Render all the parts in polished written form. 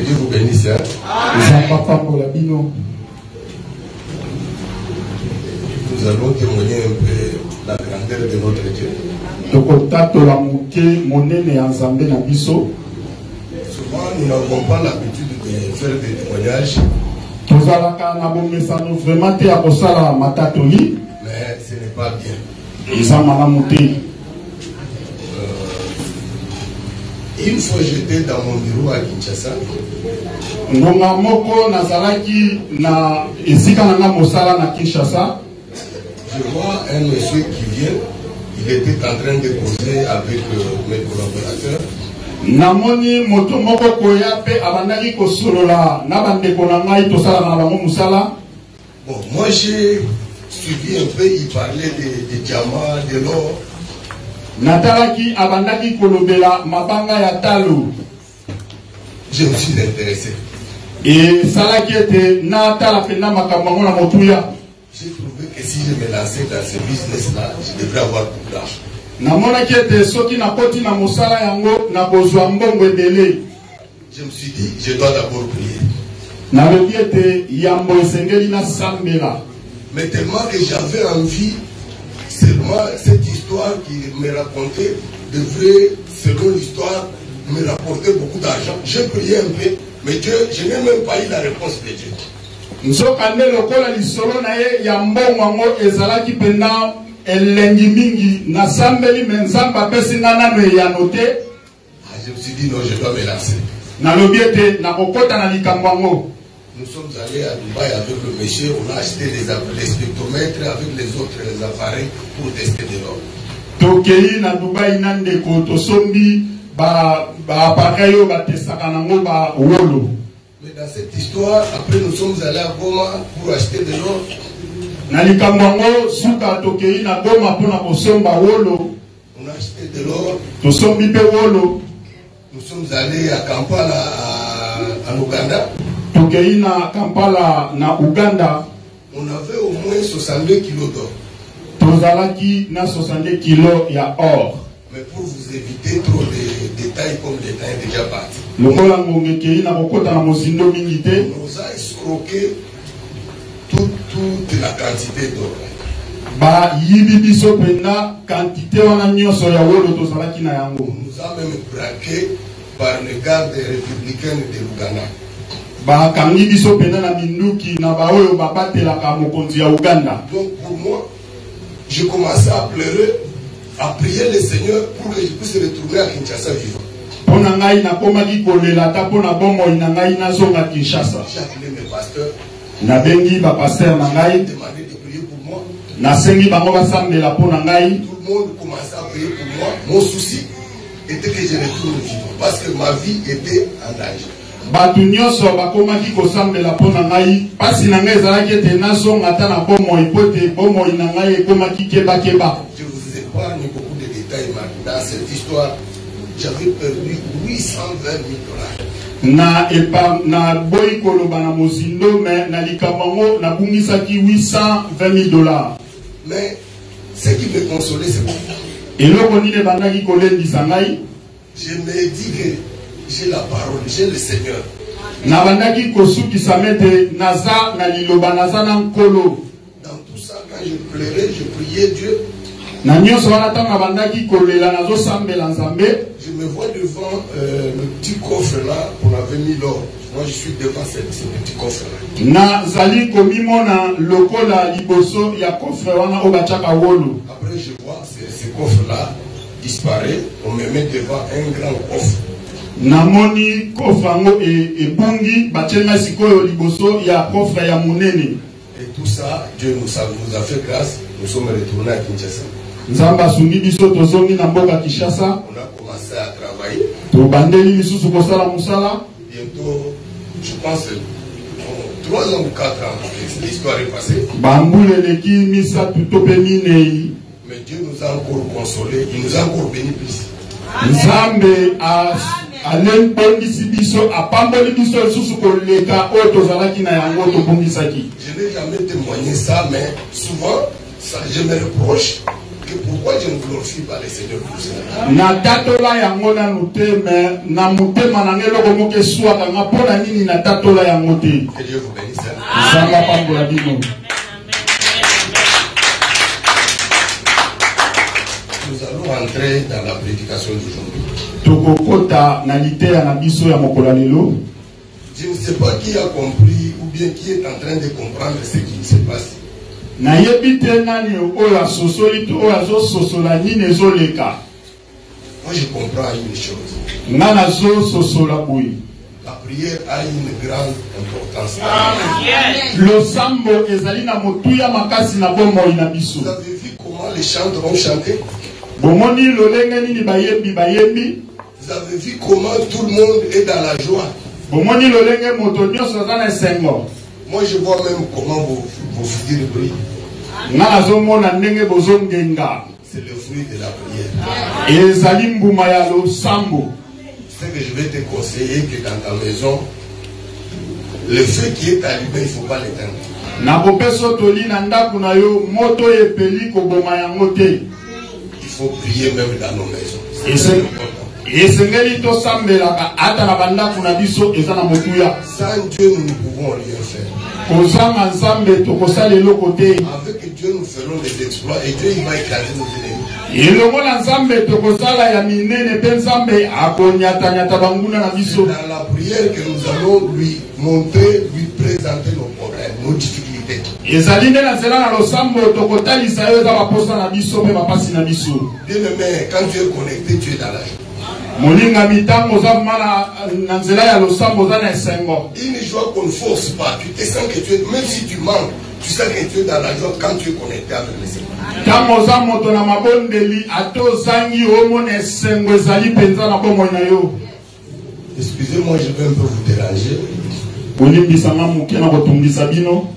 Dieu vous bénisse. Hein? Nous allons témoigner un peu la grandeur de notre Dieu. Souvent, nous n'avons pas l'habitude de faire des témoignages. Mais ce n'est pas bien. Une fois j'étais dans mon bureau à Kinshasa. Je vois un monsieur qui vient. Il était en train de causer avec mes collaborateurs. Bon, moi j'ai suivi un peu, il parlait de diamants, de l'or. Je me suis intéressé. J'ai trouvé que si je me lançais dans ce business-là, je devrais avoir beaucoup d'argent. Je me suis dit, je dois d'abord prier. Mais tellement que j'avais envie, seulement cette histoire qui me racontait devrait, selon l'histoire, me rapporter beaucoup d'argent. J'ai prié un peu, mais Dieu, je n'ai même pas eu la réponse de Dieu. Ah, je me suis dit non, je dois me lancer. Nous sommes allés à Dubaï avec le monsieur, on a acheté les spectromètres avec les autres appareils pour tester de l'or. Mais dans cette histoire, après nous sommes allés à Goma pour acheter de l'or. On a acheté de l'or. Nous sommes allés à Kampala, en Ouganda. On avait au moins 62 kilos d'or. Mais pour vous éviter trop de détails comme le temps est déjà parti, on nous a escroqué toute la quantité d'or. On nous a même braqué par les gardes républicains de l'Ouganda. Donc pour moi, je commençais à pleurer, à prier le Seigneur pour que je puisse retourner à Kinshasa vivant. J'ai appelé mes pasteurs. J'ai demandé de prier pour moi. Tout le monde commençait à prier pour moi. Mon souci était que je retourne vivant parce que ma vie était en danger. Je vous épargne beaucoup de détails dans cette histoire. J'avais perdu 820 000 $. Mais ce qui me consolait, c'est quoi? Je me dis que j'ai la parole, j'ai le Seigneur. Dans tout ça, quand je pleurais, je priais Dieu. Je me vois devant le petit coffre là, on avait mis l'or. Moi je suis devant ce petit coffre là. Après je vois ce coffre là disparaît, on me met devant un grand coffre. Et tout ça, Dieu nous a fait grâce, nous sommes retournés à Kinshasa. On a commencé à travailler. Bientôt, je pense, 3 ans ou 4 ans, l'histoire est passée. Mais Dieu nous a encore consolés, il nous a encore béni plus. Je n'ai jamais témoigné ça, mais souvent, ça, je me reproche que que pourquoi je ne glorifie pas le Seigneur pour cela. Natatola yangona nute mais na mutema nangelo komoke soit kanga pona nini natatola yangote. Que Dieu vous bénisse. Zamba pambola bino. Nous allons entrer dans la prédication d'aujourd'hui. Tokokota na litea na biso ya mokolo lelo. Je ne sais pas qui a compris ou bien qui est en train de comprendre ce qui se passe. Na yebite nani oya sosoli to oya zo sosola nini ezoleka. Moi je comprends une chose. Ngana zo sosola boyi. La prière a une grande importance. Le sambo ezali na motuya makasi na bomoi na biso. Vous avez vu comment les chantres vont chanter? Bomoni lolenge nini bayembi bayembi. Vous avez vu comment tout le monde est dans la joie. Bomoni lolenge moto nyonso aza na esengo. Moi je vois même comment vos figures brillent. Ngana zo mona ndenge bozongenga. C'est le fruit de la prière. Ezali mbuma ya lo sambo. C'est que je vais te conseiller que dans ta maison, le feu qui est allumé, il ne faut pas l'éteindre. Na bopeso toli na ndaku na yo moto epeli ko boma yango te. Il faut prier même dans nos maisons. Esengeli to sambelaka ata na bandaku na biso eza na motuya. Sans Dieu, nous ne pouvons rien faire. Kozanga nzambe tokosala eloko te. Avec Dieu, nous ferons des exploits et Dieu il va écraser nos ennemis. Elongo na nzambe tokosala ya minene pe nzambe akonyata banguna na biso. Dans la prière que nous allons lui montrer, lui présenter nos problèmes, nos difficultés. Ezali nde na nzela na losambo tokotalisa yo eza baposa na biso pe bapasi na biso. Bien-aimé, quand tu es connecté, tu es dans la joie. Moninga mitango za mana na nzela ya losambo za na esengo. Une joie qu'on ne force pas. Tu te sens que tu es, même si tu manques, tu sais que tu es dans la joie quand tu es connecté avec le Seigneur. Tango za moto na mabondeli ato zangi omona esengo ezali penza na bomoi na yo. Excusez-moi, je vais un peu vous déranger. Bolimbisa nga muke na kotungisa bino.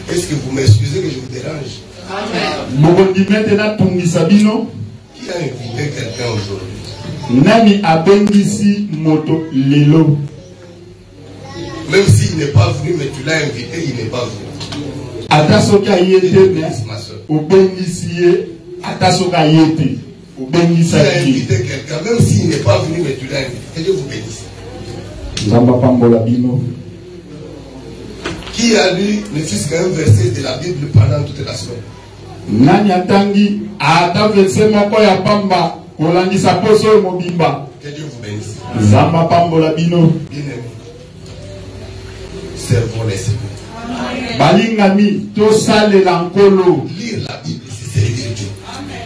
Est-ce que vous m'excusez que je vous dérange? Bokondimete na tungisa bino. Qui a invité quelqu'un aujourd'hui? Nani abengisi moto lelo. Même s'il n'est pas venu, mais tu l'as invité, il n'est pas venu. Atasoka yete mais obengisi ye atasoka yete obengisa tu as invité quelqu'un, même s'il n'est pas venu, mais tu l'as invité. Que Dieu vous bénisse. Nzamba pambola bino. Qui a lu ne fût-ce qu'un verset de la Bible pendant toute la semaine? Nani atangi ata verset moko ya pamba kolandisa poso mobimba. Que Dieu vous bénisse. Nzamba pambola bino. Bien-aimés, servons les Seigneurs. Balingami tosalela nkolo. Lire la Bible, c'est servir Dieu.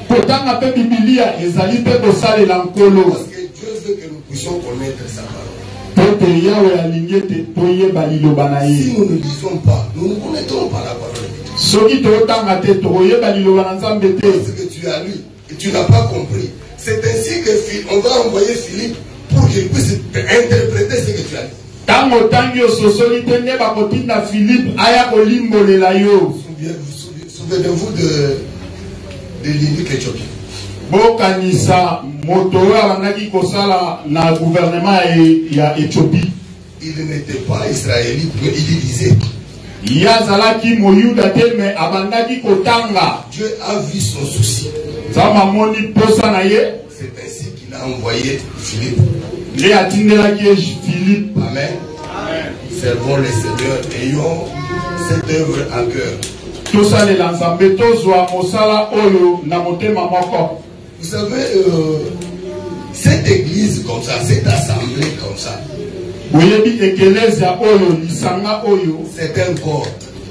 Kotanga pe Biblia ezali pe kosalela nkolo. Parce que Dieu veut que nous puissions connaître sa parole. Pote yawe alingete toyeba liloba na ye. Si nous ne lisons pas, nous ne connaîtrons pas la parole de Dieu. Soki totanga te toyeba liloba na nzambe te. Ce que tu as lu et tu n'as pas compris. C'est ainsi que on va envoyer Philippe pour qu'il puisse interpréter ce que tu as lu. Tango tangi ososoli te nde bakotinda Philippe aya kolimbolela yo. Souvenez-vous de l'unique Éthiopie. Bokanisa moto oyo abandaki kosala na gouvernement ya Éthiopie. Il n'était pas israélite, mais il lisait. Yazalaki moyuda te me abandaki kotanga. Dieu a vu son souci. Zama moni posa na ye. C'est ainsi qu'il a envoyé Philippe. Le atindelaki Philippe. Amen. Servons le Seigneur, ayons cette œuvre à cœur. Tosalela nzambe tozwa mosala oyo na motema moko. Vous savez, cette église comme ça, cette assemblée comme ça, Oyebi ekelezia oyo lisanga oyo. c'est un corps.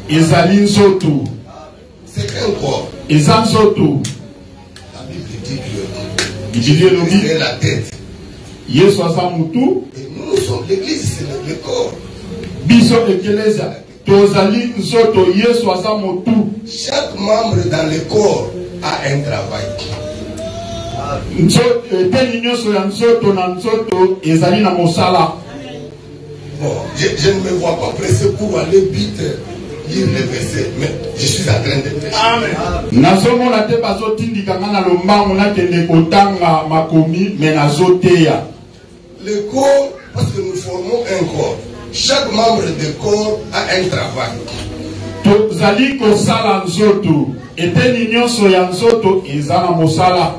Ezali nzoto. C'est un corps. Eza nzoto. La Bible dit que Biblia elobi c'est la tête. Yesu aza mutu. Et nous sommes l'église, c'est le corps. Biso ekelezia tozali nzoto. Yesu aza mutu. Chaque membre dans le corps a un travail. Teni nyonso ya nzoto na nzoto ezali na mosala. Bon, je ne me vois pas pressé pour aller vite lire les versets, mais je suis en train de prêcher. Nazomona te bazotindika nga na lombango nakende kotanga makomi me nazoteya. Le corps, parce que nous formons un corps. Chaque membre du corps a un travail. Tozali kosala nzoto. eteni nyonso ya nzoto eza na mosala.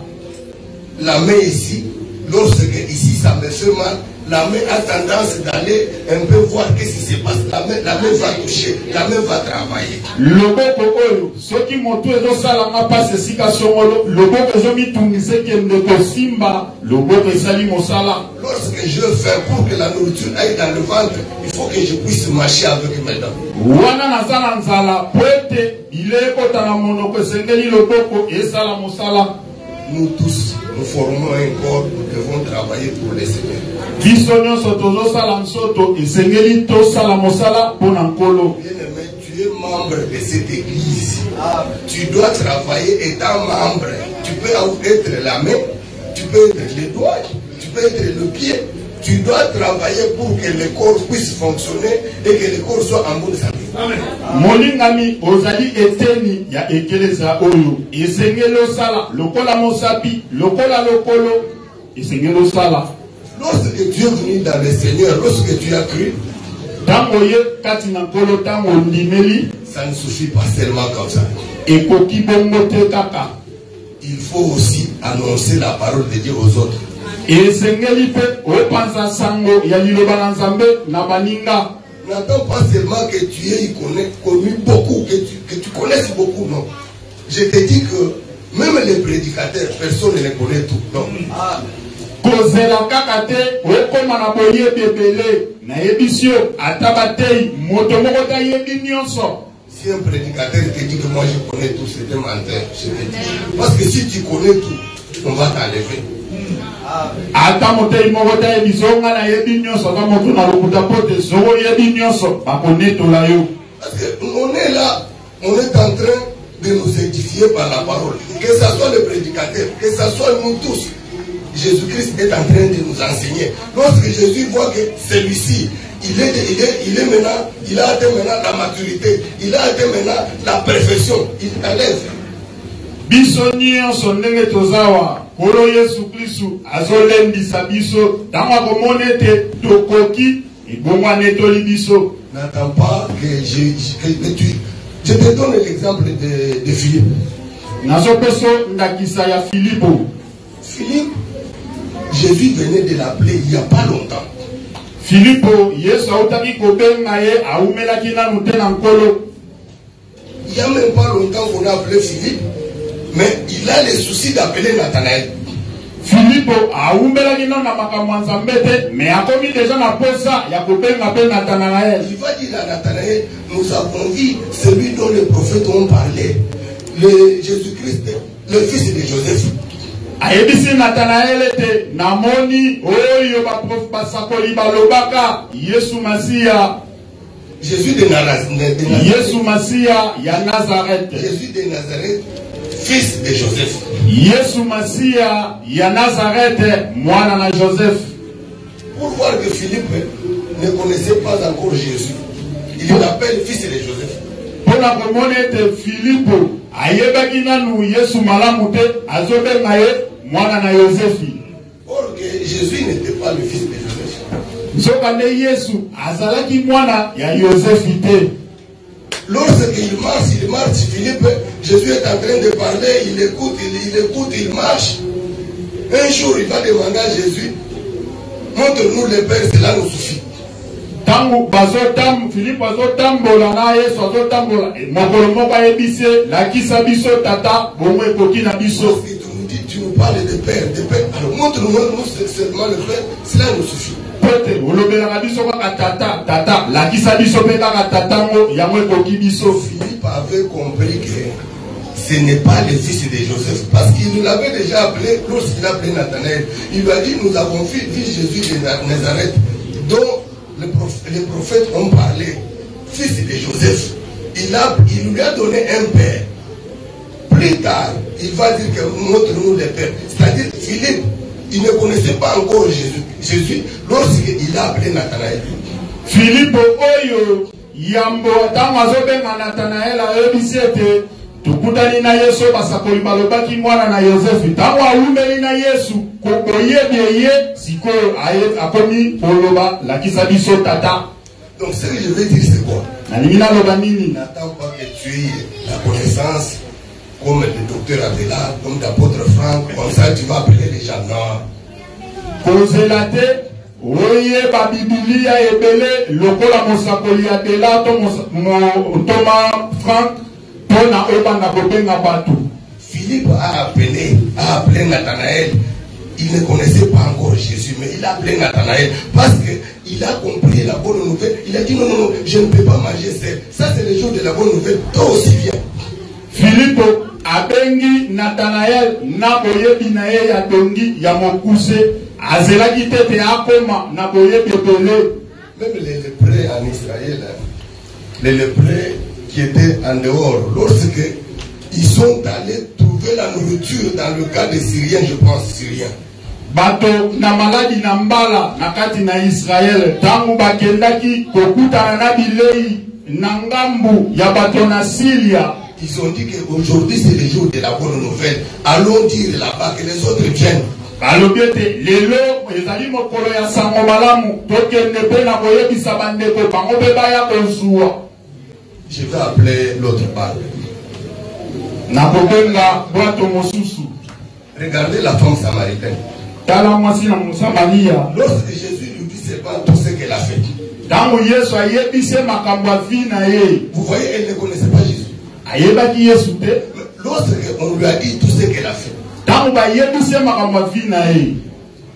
La main ici, lorsque ici ça me fait mal, la main a tendance d'aller un peu voir qu'est-ce qui se passe. La main va toucher, la main va travailler. Loboko oyo, soki moto ezo sala nga passe esika songolo, loboko ezo mitungise kende kosimba, loboko esali mosala. Lorsque je fais pour que la nourriture aille dans le ventre, il faut que je puisse marcher avec mes dents. Wana nazala nzala, poete, ileko tana monoko esengeli loboko esala mosala. Nous tous, nous formons un corps, nous devons travailler pour les Seigneurs. Bisonyo sotozo sala nsoto esengeli to sala mosala pona nkolo. Bien-aimé, tu es membre de cette église. Tu dois travailler étant membre. Tu peux être la main, tu peux être les doigts, tu peux être le pied. Tu dois travailler pour que le corps puisse fonctionner et que le corps soit en bonne santé. Molingami ozali eteni ya ekeleza oyo esengelo sala lokola mosapi lokola lokolo esengelo sala. Lorsque tu es venu dans le Seigneur, lorsque tu as cru, tango ye kati na nkolo tango ndimeli, ça ne suffit pas seulement comme ça. Ekoki bongo te kaka. Il faut aussi annoncer la parole de Dieu aux autres. Esengeli pe opanza sango ya liloba na Nzambe na baninga. N'attends pas seulement que tu aies connu beaucoup, que tu connaisses beaucoup, non. Je te dis que même les prédicateurs, personne ne les connaît tout. Non. Kozela kaka te okoma na boye bebele na yebisio atabatei moto moko ta yebi nyonso. Si un prédicateur te dit que moi je connais tout, c'est un menteur. Je te dis. Parce que si tu connais tout, on va t'enlever. Ata motei moko ta yebiso nga na yebi nyonso ka moto na lokuta pote zoko yebi nyonso bakonetola yo. Parce qu'on est là, on est en train de nous édifier par la parole. Que ce soit le prédicateur, que ce soit nous tous. Jésus-Christ est en train de nous enseigner. Lorsque Jésus voit que celui-ci, il est maintenant, il a atteint maintenant la maturité, il a atteint maintenant la perfection, il enlève. Bisoni on ndenge tozawa kolo Yesu Kristu azolembisa biso tanga komonete tokoki ibongwa netoli biso. N'attends pas que je te donne l'exemple de Philippe. Nazopeso ndakisa ya Filipo. Philippe, Jésus venait de l'appeler il n'y a pas longtemps. Filipo, Yesu autaki kobenga ye aumelaki nanu te na nkolo. Il n'y a même pas longtemps qu'on a appelé Philippe, mais il a les soucis d'appeler Nathanaël. Filipo aumelaki nanu na makambo ya Nzambe te, mais akomi déjà na posa ya kobenga pe Nathanaël. Il va dire à Nathanaël, nous avons vu celui dont les prophètes ont parlé, le Jésus-Christ, le fils de Joseph. Ayebisi Nathanaël te namoni oyo basakoli balobaka Yesu Masia. Jésus de Nazareth. Yesu Masia ya Nazareth. Jésus de Nazareth, fils de Joseph. Yesu Masia ya Nazareth, mwana na Joseph. Pour voir que Philippe ne connaissait pas encore Jésus, il l'appelle fils de Joseph. Pour la communauté Philippe, ayebaki nanu Yesu malamu te azobenga ye mwana na Yosefi. Or que Jésus n'était pas le fils de Joseph. Nzokande Yesu azalaki mwana ya Yosefi te. Lorsqu'il marche, Philippe, Jésus est en train de parler, il écoute, il marche. Un jour, il va demander à Jésus, montre-nous le Père, cela nous suffit. Tangu bazotam Philippe bazotambola na Yesu azotambola mokolo moko ayebise lakisa biso tata bomwe ekoki na biso. Tu nous parles de Père, alors montre-nous seulement le Père, cela nous suffit. Peut-être olobelaka biso kaka tata lakisa biso pe kaka tatango yango ekoki biso. Philippe avait compris que ce n'est pas le fils de Joseph, parce qu'il nous l'avait déjà appelé lorsqu'il a appelé Nathanaël. Il lui a dit, nous avons vu Jésus de Nazareth, dont les prophètes ont parlé, fils de Joseph. Il lui a donné un père. Plus tard, il va dire que montre-nous le père. C'est-à-dire, Philippe, il ne connaissait pas encore Jésus lorsqu'il a appelé Nathanaël. Philippe oyo yambo tango azobenga Nathanaël ayebisi ete tukutani na Yesu basakoli balobaki mwana na Yosefi. Tango aumeli na Yesu koyebi ye sikoyo akomi oloba lakisa biso tata. Donc ce que je veux dire c'est quoi? N'attends pas que tu aies la connaissance comme le docteur Adela, comme l'apôtre Franck, comme ça tu vas appeler les gens. Non. Kozelate, oye ba Biblia ebele, lokola mosakoli Adela, Thomas Franck, pona obanda kobenga batu. Philippe a appelé Nathanaël. Il ne connaissait pas encore Jésus, mais il a appelé Nathanaël parce qu'il a compris la bonne nouvelle. Il a dit non, non, non, je ne peux pas manger seul. Ça, c'est le jour de la bonne nouvelle. Toi aussi, viens. Philippe abengi Nathanaël na boyebi na ye ya dongi ya mokuse azelaki tete akoma na boyebi ebele. Même les lépreux en Israël, les lépreux qui étaient en dehors, lorsque ils sont allés trouver la nourriture dans le cas des Syriens, je pense Syriens. Bato na maladi na mbala na kati na Israël tangu bakendaki kokutana na bilei na ngambu ya bato na Syria. Ils ont dit qu'aujourd'hui c'est le jour de la bonne nouvelle. Allons dire là-bas que les autres viennent. Balobiete lelo ezali mokolo ya sango malamu tokende pe na koyebisa bandeko bango pe baya kozwa. Je vais appeler l'autre part. Na kobenga bwato mosusu. Regardez la femme samaritaine. Tala mwasi na Msamaria. Lorsque Jésus lui dit c'est pas tout ce qu'elle a fait. Tangu Yesu ayebise makambo afi na ye. Vous voyez, elle ne connaissait pas Jésus. Ayebaki Yesu te. Lorsqu'on lui a dit tout ce qu'elle a fait. Tangu bayebise makambo afi na ye.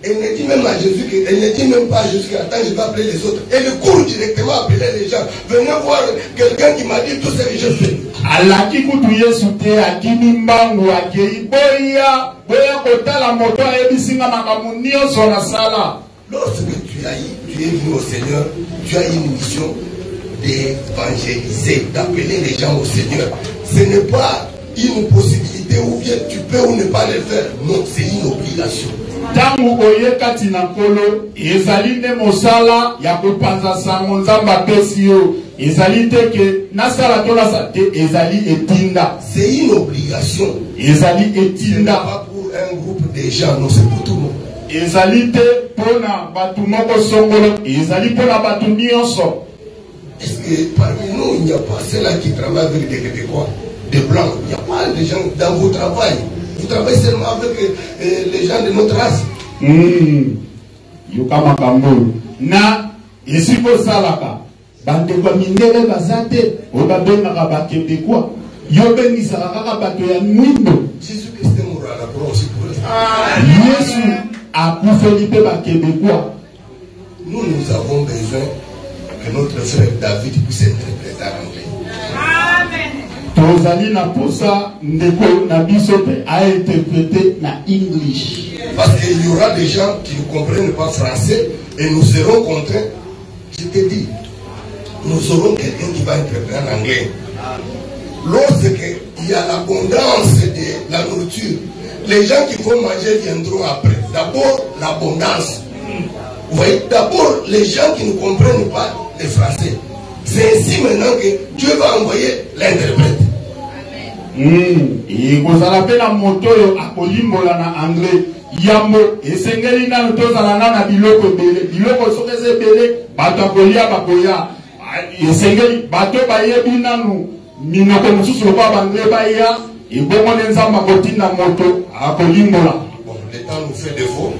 Elle ne dit même à Jésus que, elle ne dit même pas à Jésus que attends, je vais appeler les autres. Elle court directement appeler les gens. Venez voir quelqu'un qui m'a dit tout ce que je fais. Alaki kutu Yesu te akini mbangu akei boya kotala moto ayebisinga makambo nyonso na sala. Lorsque tu es venu au Seigneur, tu as une mission d'évangéliser, d'appeler les gens au Seigneur. Ce n'est pas une possibilité ou bien tu peux ou ne pas le faire. Non, c'est une obligation. Tangu oyekati na kolo ezali nde mosala ya kopanza sango nzambe apesi yo ezali te ke nasala tolasa te ezali etinda. C'est une obligation. Ezali etinda. Pas pour un groupe de gens, non, c'est pour tout le monde. Ezali te pona batu moko songolo ezali pona batu nyonso. Est-ce que parmi nous il n'y a pas ceux-là qui travaillent avec des Québécois, des Blancs? Il n'y a pas de gens dans vos travail. Vous travaillez seulement avec les gens de notre race. Yokama kambo. Na esiko salaka. Bande kwa mindele bazate. Oba benga kaba Québécois. Yobe nisaka kaka bato ya mwindo. Jésus-Christ est mort à la croix aussi pour Yesu a koufeli pe ba Québécois. Nous avons besoin que notre frère David puisse interpréter en anglais. Amen. Tozali na posa ndeko na biso pe a interprété na English. Parce qu'il y aura des gens qui ne comprennent pas français et nous serons contraints. Je te dis, nous aurons quelqu'un qui va interpréter en anglais. Lorsqu'il y a l'abondance de la nourriture, les gens qui vont manger viendront après. D'abord, l'abondance. Vous voyez, d'abord, les gens qui ne comprennent pas le français. C'est ainsi maintenant que Dieu va envoyer l'interprète. Et vous allez la moto à Polimbola na anglais. Yambo, et sengeli na tozala na biloko bele. Biloko sokeze bele, bato kolia bakoya. Et sengeli, bato bayebi nanu. Minoko mususu loba bangle baya. Et bongo nenzamba kotinda moto à Polimbola. Bon, le temps nous fait défaut.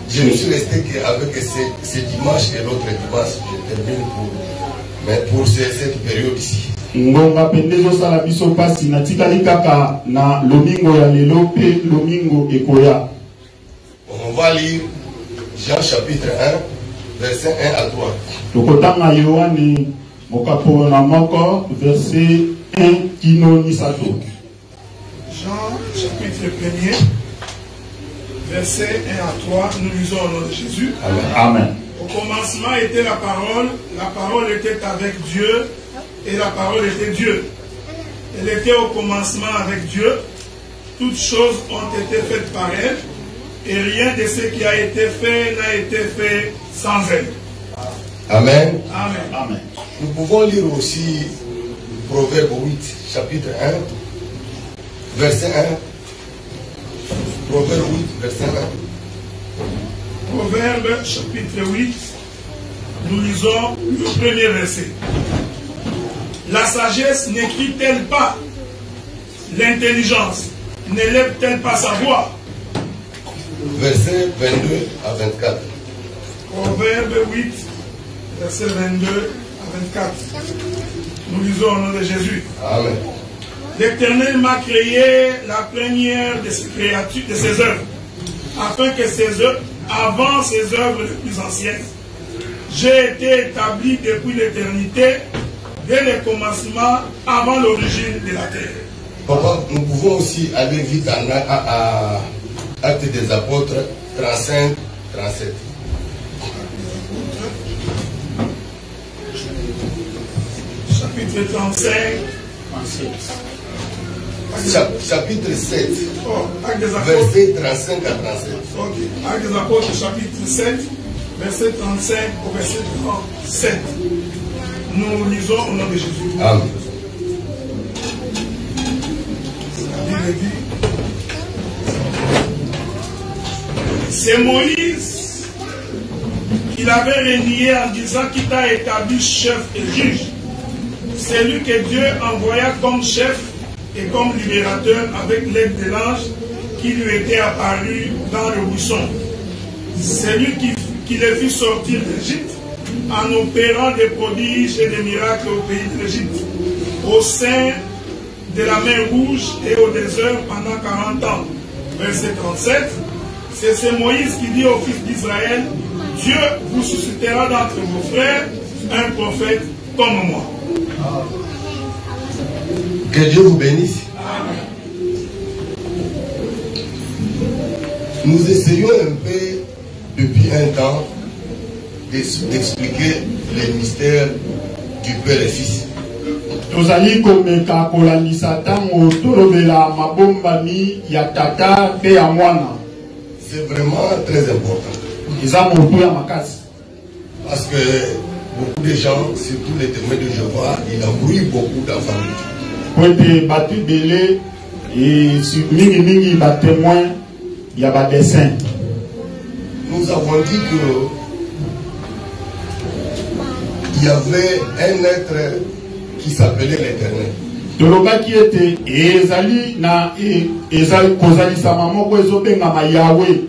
Je ne suis resté qu'avec ce dimanche et l'autre dimanche. Je termine pour cette période ici. Ngonga pendezo sala biso pasi na tikali kaka na lomingo ya lelo pe lomingo ekoya. On va lire Jean chapitre 1 verset 1 à 3. Tokotanga Yohani mokapo na moko verset 1 kino misato. Jean chapitre 1er verset 1 à 3, nous lisons au nom de Jésus. Amen. Au commencement était la parole était avec Dieu, et la parole était Dieu. Elle était au commencement avec Dieu. Toutes choses ont été faites par elle, et rien de ce qui a été fait n'a été fait sans elle. Amen. Amen. Amen. Nous pouvons lire aussi Proverbe 8, chapitre 1, verset 1. Proverbe 8, verset 1. Proverbe chapitre 8, nous lisons le premier verset. La sagesse n'écrit-elle pas? l'intelligence n'élève-t-elle pas sa voix? Verset 22 à 24. Proverbe 8, verset 22 à 24. Nous lisons au nom de Jésus. Amen. L'Éternel m'a créé la première de ses créatures, de ses œuvres, afin que ses œuvres, avant ses œuvres les plus anciennes, j'ai été établi depuis l'éternité, dès le commencement, avant l'origine de la terre. Papa, nous pouvons aussi aller vite à Actes des Apôtres 35, 37. Chapitre 35, Chapitre 7, Actes des Apôtres, verset 35 à 37. ok. Actes des Apôtres, chapitre 7, verset 35 au verset 37. Nous lisons au nom de Jésus. Amen. La Bible dit, c'est Moïse qui l'avait renié en disant qu'il t'a établi chef et juge. C'est lui que Dieu envoya comme chef et comme libérateur avec l'aide de l'ange qui lui était apparu dans le buisson. C'est lui qui les fit sortir d'Égypte en opérant des prodiges et des miracles au pays de l'Égypte, au sein de la mer Rouge et au désert pendant 40 ans. Verset 37, c'est Moïse qui dit au fils d'Israël, Dieu vous suscitera d'entre vos frères un prophète comme moi. Que Dieu vous bénisse. Amen. Nous essayons un peu depuis un temps d'expliquer les mystères du Père et Fils. tozali komeka kolandisa ntango tolobela mabombami ya tata pe ya mwana. C'est vraiment très important. Eza motu ya makasi. Parce que beaucoup de gens, surtout les témoins de Jéhovah, ils embrouillent beaucoup d'enfants. Po ete bato ebele mingi batémoin ya badessin. Nous avons dit que il y avait un être qui s'appelait l'Éternel. Tolobaki ete ezali na ezali kozalisama moko ezobengama Yahweh.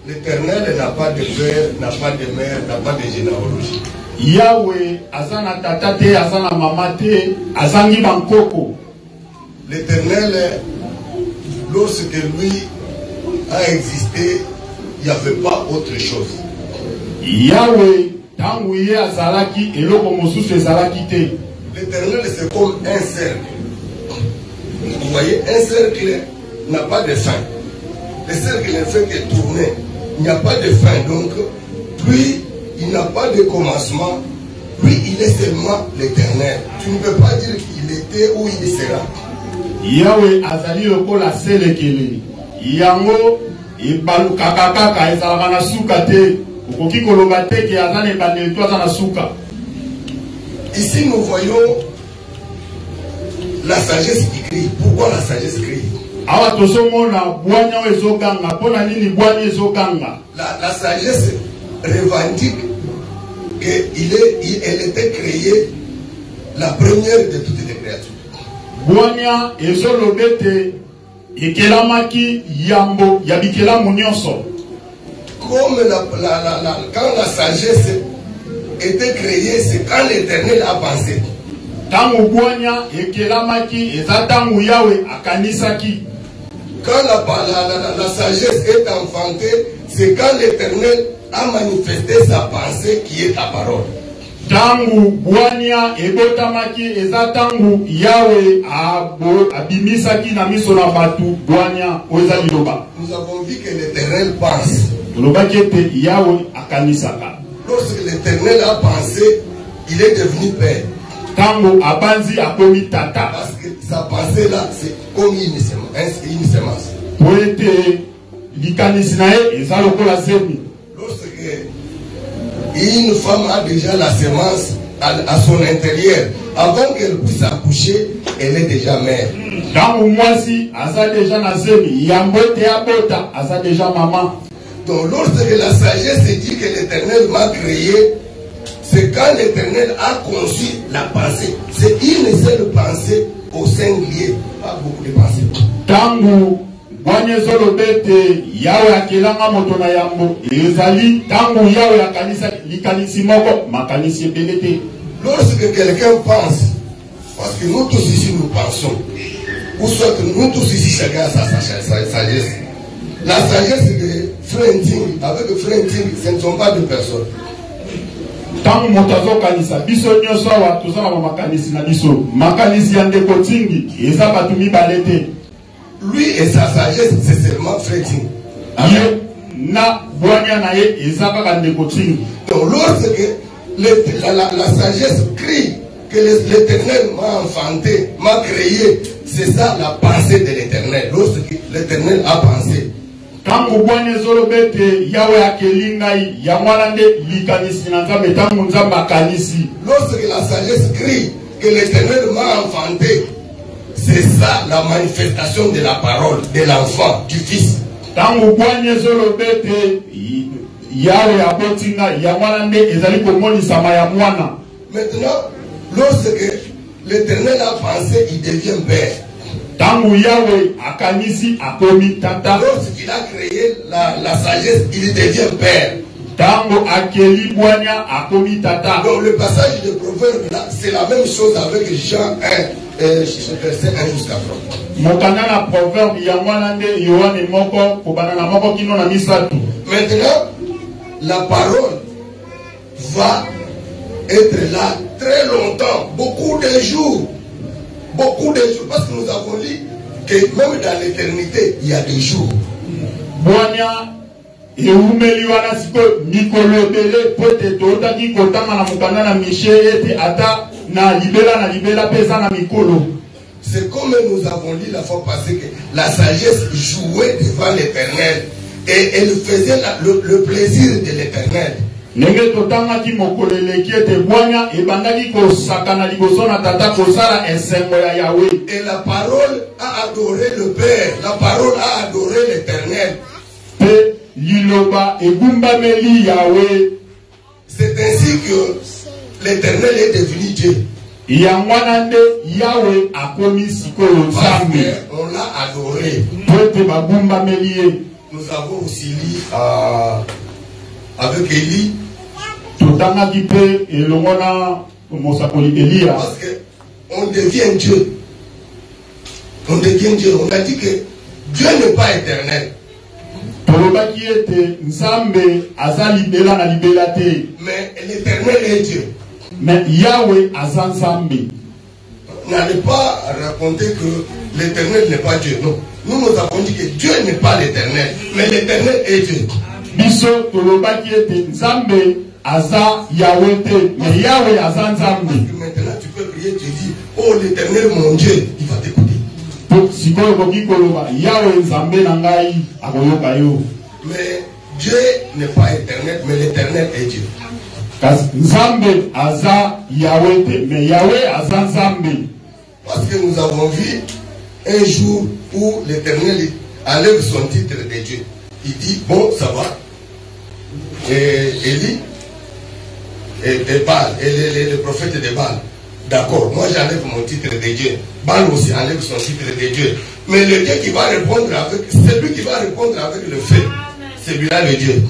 L'Éternel n'a pas de père, n'a pas de mère, n'a pas de généalogie. Yahweh azana tata te, azana mama te, azangi bankoko. L'Éternel, lorsque lui a existé, il n'y avait pas autre chose. Yahweh tangu ye azalaki eloko mosusu ezalaki te. L'Éternel, c'est comme un cercle. Vous voyez, un cercle n'a pas de fin. Le cercle ne fait que tourner. Il n'y a pas de fin. Donc, lui, il n'a pas de commencement. Lui, il est seulement l'Éternel. Tu ne peux pas dire qu'il était ou il sera. Yahweh azali lokola selekele. Yango ibalukaka kaka ezalaka na suka te. Okoki koloba te ke azana ebandeli to azana suka. Ici, nous voyons la sagesse qui crie. Pourquoi la sagesse crie? Awa tosomona bwanya ezoganga pona nini bwanya ezoganga. La sagesse revendique qu'elle était créée la première de toutes les créatures. Bwanya ezolobete ekelamaki yambo yabikelamu nyonso. Comme quand la sagesse était créée, c'est quand l'Éternel a pensé. Tangu bwanya ekelamaki ezatangu Yahweh akanisaki. Quand la sagesse est enfantée, c'est quand l'Éternel a manifesté sa pensée qui est ta parole. Tangu bwanya ebotamaki ezatangu Yahweh abimisaki na miso na batu bwanya oza liloba. Nous avons vu que l'Éternel pense. Lobaki ete Yahweh akanisaka. Lorsque l'Éternel a pensé, il est devenu Père. Tango abanzi akomi tata. Parce que sa pensée là, c'est comme une semence. Po ete likanisi na ye eza lokola semi. Lorsque une femme a déjà la semence à son intérieur, avant qu'elle puisse accoucher, elle est déjà mère. Tango mwasi aza déjà na semi, yambo ete abota aza déjà maman. Donc lorsque la sagesse dit que l'Éternel m'a créé, c'est quand l'Éternel a conçu la pensée. C'est une seule pensée au singulier, pas beaucoup de pensées. Tangu Bwana zolo bete yawe akelanga moto na yambo ezali tangu yawe akanisa likanisi moko makanisi belete. Lorsque quelqu'un pense, parce que nous tous ici nous pensons, ou soit nous tous ici chacun a sa sagesse. La sagesse de Frenting, avec Frenting, ce ne sont pas deux personnes. Tangu motazo kanisa biso nyoso wa tozala makanisi na biso makanisi ya ndeko tingi eza batumi balete. Lui et sa sagesse, c'est seulement Frenting. Na Bwana na ye eza kaka ndeko tingi. Donc lorsque la sagesse crie que l'Éternel m'a enfanté, m'a créé, c'est ça la pensée de l'Éternel. Lorsque l'Éternel a pensé. Tangu Bwana zolo bete yawe akelingai ya mwana nde likanisi na nzambe tangu nzambe akanisi. Lorsque la sagesse crie que l'Éternel m'a enfanté, c'est ça la manifestation de la parole de l'enfant, du fils. Tangu Bwana zolo bete yawe abotinga ya mwana nde ezali komonisama ya mwana. Maintenant, lorsque l'Éternel a pensé, il devient père. Tangu yawe akanisi akomi tata. Lorsqu'il a créé la sagesse, il devient père. Tangu akeli Bwana akomi tata. Donc le passage de Proverbe là, c'est la même chose avec Jean 1, verset 1 jusqu'à 3. Mokana na proverbe ya mwana nde Yohane moko kobana na moko kino na misatu. Maintenant, la parole va être là très longtemps, beaucoup de jours. Beaucoup de jours, parce que nous avons lu que même dans l'éternité, il y a des jours. Bwana eumeli wana siko mikolo bele pote tota ki kotanga na mukana na mishe ete ata na libela pesa na mikolo. C'est comme nous avons lu la fois passée que la sagesse jouait devant l'Éternel et elle faisait le plaisir de l'Éternel. Nenge totanga ki mokolele ki ete Bwana ebandaki kosakana liboso na tata kosala esengo ya Yahweh. Et la parole a adoré le Père, la parole a adoré l'Éternel. Pe liloba egumbameli Yahweh. C'est ainsi que l'Éternel est devenu Dieu. Ya mwana nde Yahweh akomi sikoyo nzambe. On l'a adoré. Pote bagumbameli ye. Nous avons aussi lu avec Élie. Totanga ki pe elongona mosakoli Elia. Parce que on devient Dieu. On devient Dieu. On a dit que Dieu n'est pas éternel. Tolobaki ete nzambe aza libela na libela te. Mais l'éternel est Dieu. Mais Yahweh aza nzambe. N'allez pas raconter que l'éternel n'est pas Dieu. Non. Nous avons dit que Dieu n'est pas l'éternel. Mais l'éternel est Dieu. Biso tolobaki ete nzambe aza Yahweh te. Mais Yahweh aza nzambe. Maintenant tu peux prier, tu dis, oh l'éternel mon Dieu, il va t'écouter. Sikoyo koki koloba Yahweh nzambe na ngai akoyoka yo. Mais Dieu n'est pas éternel, mais l'éternel est Dieu. Kasi nzambe aza Yahweh te, mais Yahweh aza nzambe. Parce que nous avons vu un jour où l'Éternel enlève son titre de Dieu. Il dit, bon, ça va. Et Élie et Baal, et le prophète de Baal, d'accord, moi j'enlève mon titre de Dieu. Baal aussi enlève son titre de Dieu. Mais le Dieu qui va répondre avec, c'est lui qui va répondre avec le fait. C'est lui-là le Dieu.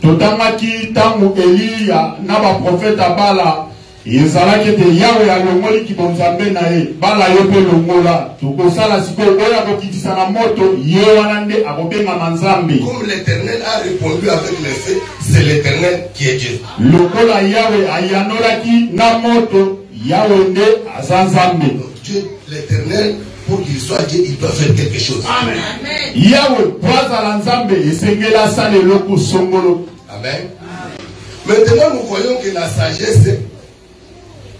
Totamaki tangu Elia na ba profeta Bala ezalaki ete Yahweh alongoli kibonzambe na ye Bala yo pe longola tokosala sikoyo oyo akokitisa na moto ye wana nde akobengama nzambe. Comme l'Éternel a répondu avec le fait, c'est l'Éternel qui est Dieu. Lokola Yahweh ayanolaki na moto Yahweh nde aza nzambe. Dieu l'Éternel, pour qu'il soit Dieu, il doit faire quelque chose. Amen. Yahweh poazala nzambe esengela sala eloko songolo. Amen. Maintenant, nous voyons que la sagesse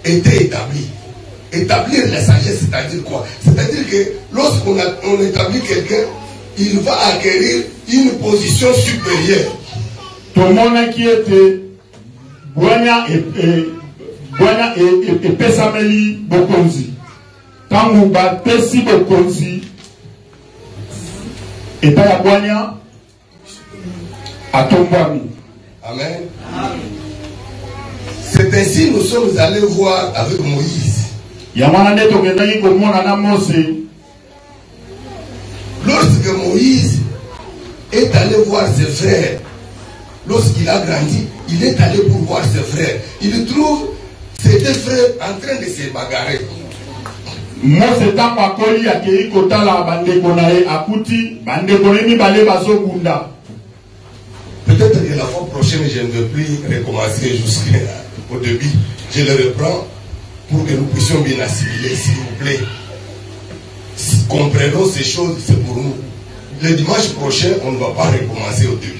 était établie. Établir la sagesse, c'est-à-dire quoi? C'est-à-dire que lorsqu'on établit quelqu'un, il va acquérir une position supérieure. Tomona qui était Bwana epesameli bokonzi. Tangu ba pesi bokonzi eta ya Bwana atombwami. Amen. C'est ainsi que nous sommes allés voir avec Moïse. Lorsque Moïse est allé voir ses frères, lorsqu'il a grandi, il est allé pour voir ses frères. Il trouve ses deux frères en train de se bagarrer. Peut-être que la fois prochaine, je ne veux plus recommencer jusqu'au début. Je le reprends pour que nous puissions bien assimiler, s'il vous plaît. Comprenons ces choses, c'est pour nous. Le dimanche prochain, on ne va pas recommencer au début.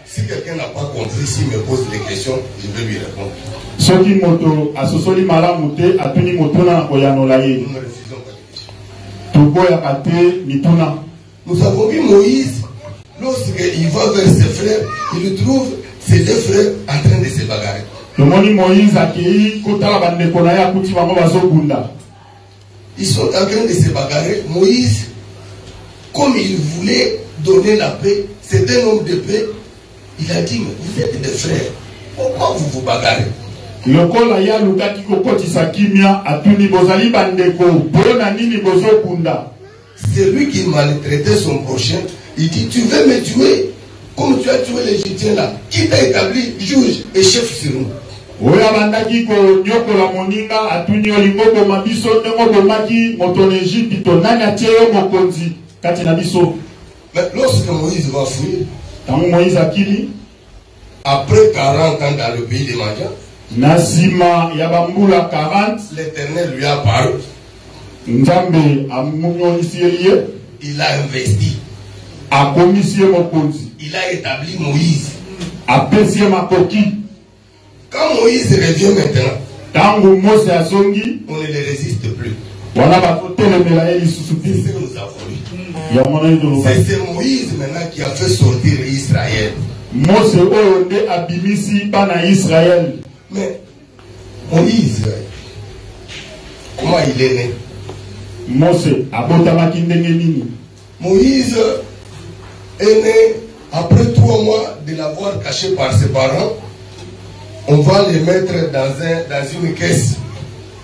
Si quelqu'un n'a pas compris, s'il me pose des questions, je vais lui répondre. Nous ne refusons pas de questions. Nous avons vu Moïse, lorsqu'il va vers ses frères, il trouve ses deux frères en train de se bagarrer. Ils sont en train de se bagarrer. Moïse, comme il voulait donner la paix, c'est un homme de paix. Il a dit, mais vous êtes des frères, pourquoi vous vous bagarrez? C'est lui qui maltraitait son prochain. Il dit, tu veux me tuer comme tu as tué l'Égyptien là. Qui t'a établi juge et chef sur nous? Mais lorsque Moïse va fuir, après 40 ans dans le pays des Madian, l'Éternel lui a parlé. Il a investi. Il a établi Moïse. Quand Moïse revient maintenant, on ne le résiste plus. C'est ce que nous avons lu. C'est Moïse maintenant qui a fait sortir Israël. Mais Moïse, comment il est né? Moïse est né après 3 mois de l'avoir caché par ses parents. On va les mettre dans une caisse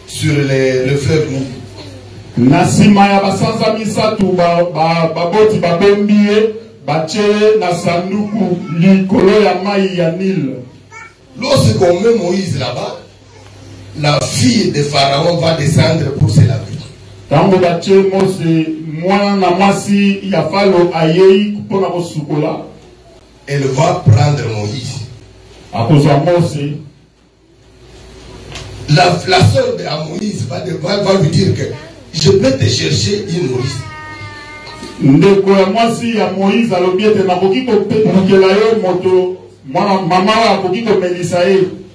sur le fleuve Nil. Lorsqu'on met Moïse là-bas, la fille de Pharaon va descendre pour se laver. Elle va prendre Moïse. La soeur de Moïse va lui dire que je peux te chercher une nourrice.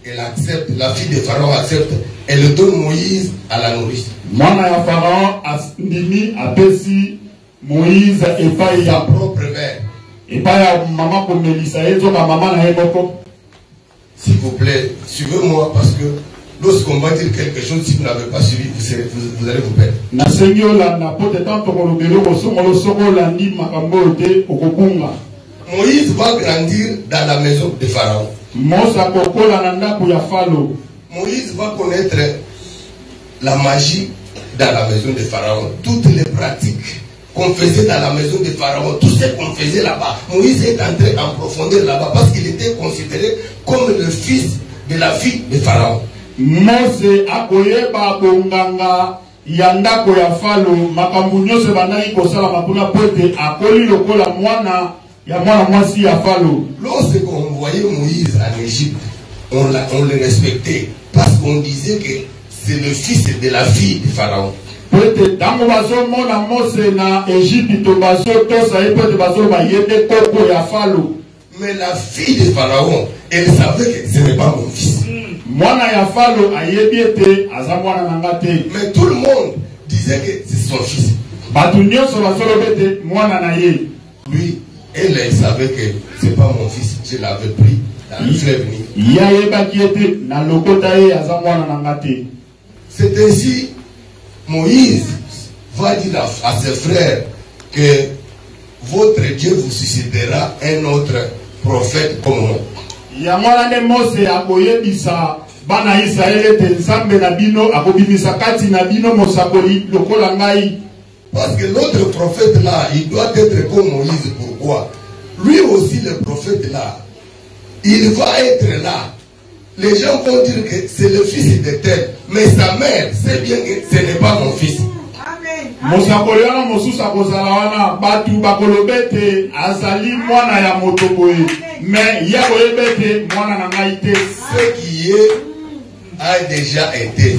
Elle accepte, la fille de Pharaon accepte, elle donne Moïse à la nourrice. Sa propre mère. S'il vous plaît, suivez-moi parce que lorsqu'on va dire quelque chose, si vous n'avez pas suivi, vous allez vous perdre. Moïse va grandir dans la maison de Pharaon. Moïse va connaître la magie dans la maison de Pharaon. Toutes les pratiques qu'on faisait dans la maison de Pharaon, tout ce qu'on faisait là-bas, Moïse est entré en profondeur là-bas parce qu'il était considéré comme le fils de la fille de Pharaon. Mose akoyeba bonganga yanda ko ya falo makambu nyose bandaki kosala mapuna pote akoli lokola mwana ya mwana mwasi ya falo. Lorsqu'on voyait Moïse en Égypte, on le respectait parce qu'on disait que c'est le fils de la fille de Pharaon. Pote tango bazo mona Mose na Égypte to bazo tosa pote bazo ba yende koko ya falo. Mais la fille de Pharaon, elle savait que ce n'est pas mon fils. Mais tout le monde disait que c'est son fils. Lui, elle savait que c'est pas mon fils. Je l'avais pris dans le fleuve Nil. C'est ainsi, Moïse va dire à ses frères que votre Dieu vous suscitera un autre prophète comme moi. Yamala ne Mose akoyebisa bana Israël te nzambe na bino akobimisa kati na bino mosakoli lokola ngai. Parce que l'autre prophète là, il doit être comme Moïse. Pourquoi? Lui aussi le prophète là, il va être là. Les gens vont dire que c'est le fils de tel, mais sa mère sait bien que ce n'est pas mon fils. Mosakoli wana mosusa kozala wana batu bakolobete azali mwana ya moto boye mais ya koyebete mwana na ngai te. Ce qui est a déjà été.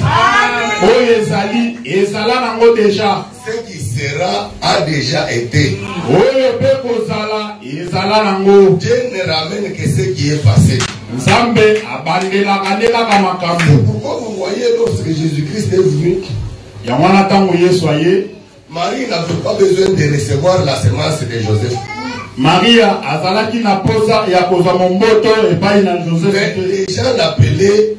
Oyo ezali ezala nango déjà. Ce qui sera a déjà été. Oyo pe kozala ezala nango. Dieu ne ramène que ce qui est passé. Nzambe abandelaka ndelaka makambo. Pourquoi vous voyez lorsque Jésus-Christ est venu, yamwana tango Yesu aye, Marie n'avait pas besoin de recevoir la semence de Joseph. Maria azalaki na posa ya kozwa momboto epai na Joseph. Mais les gens l'appelaient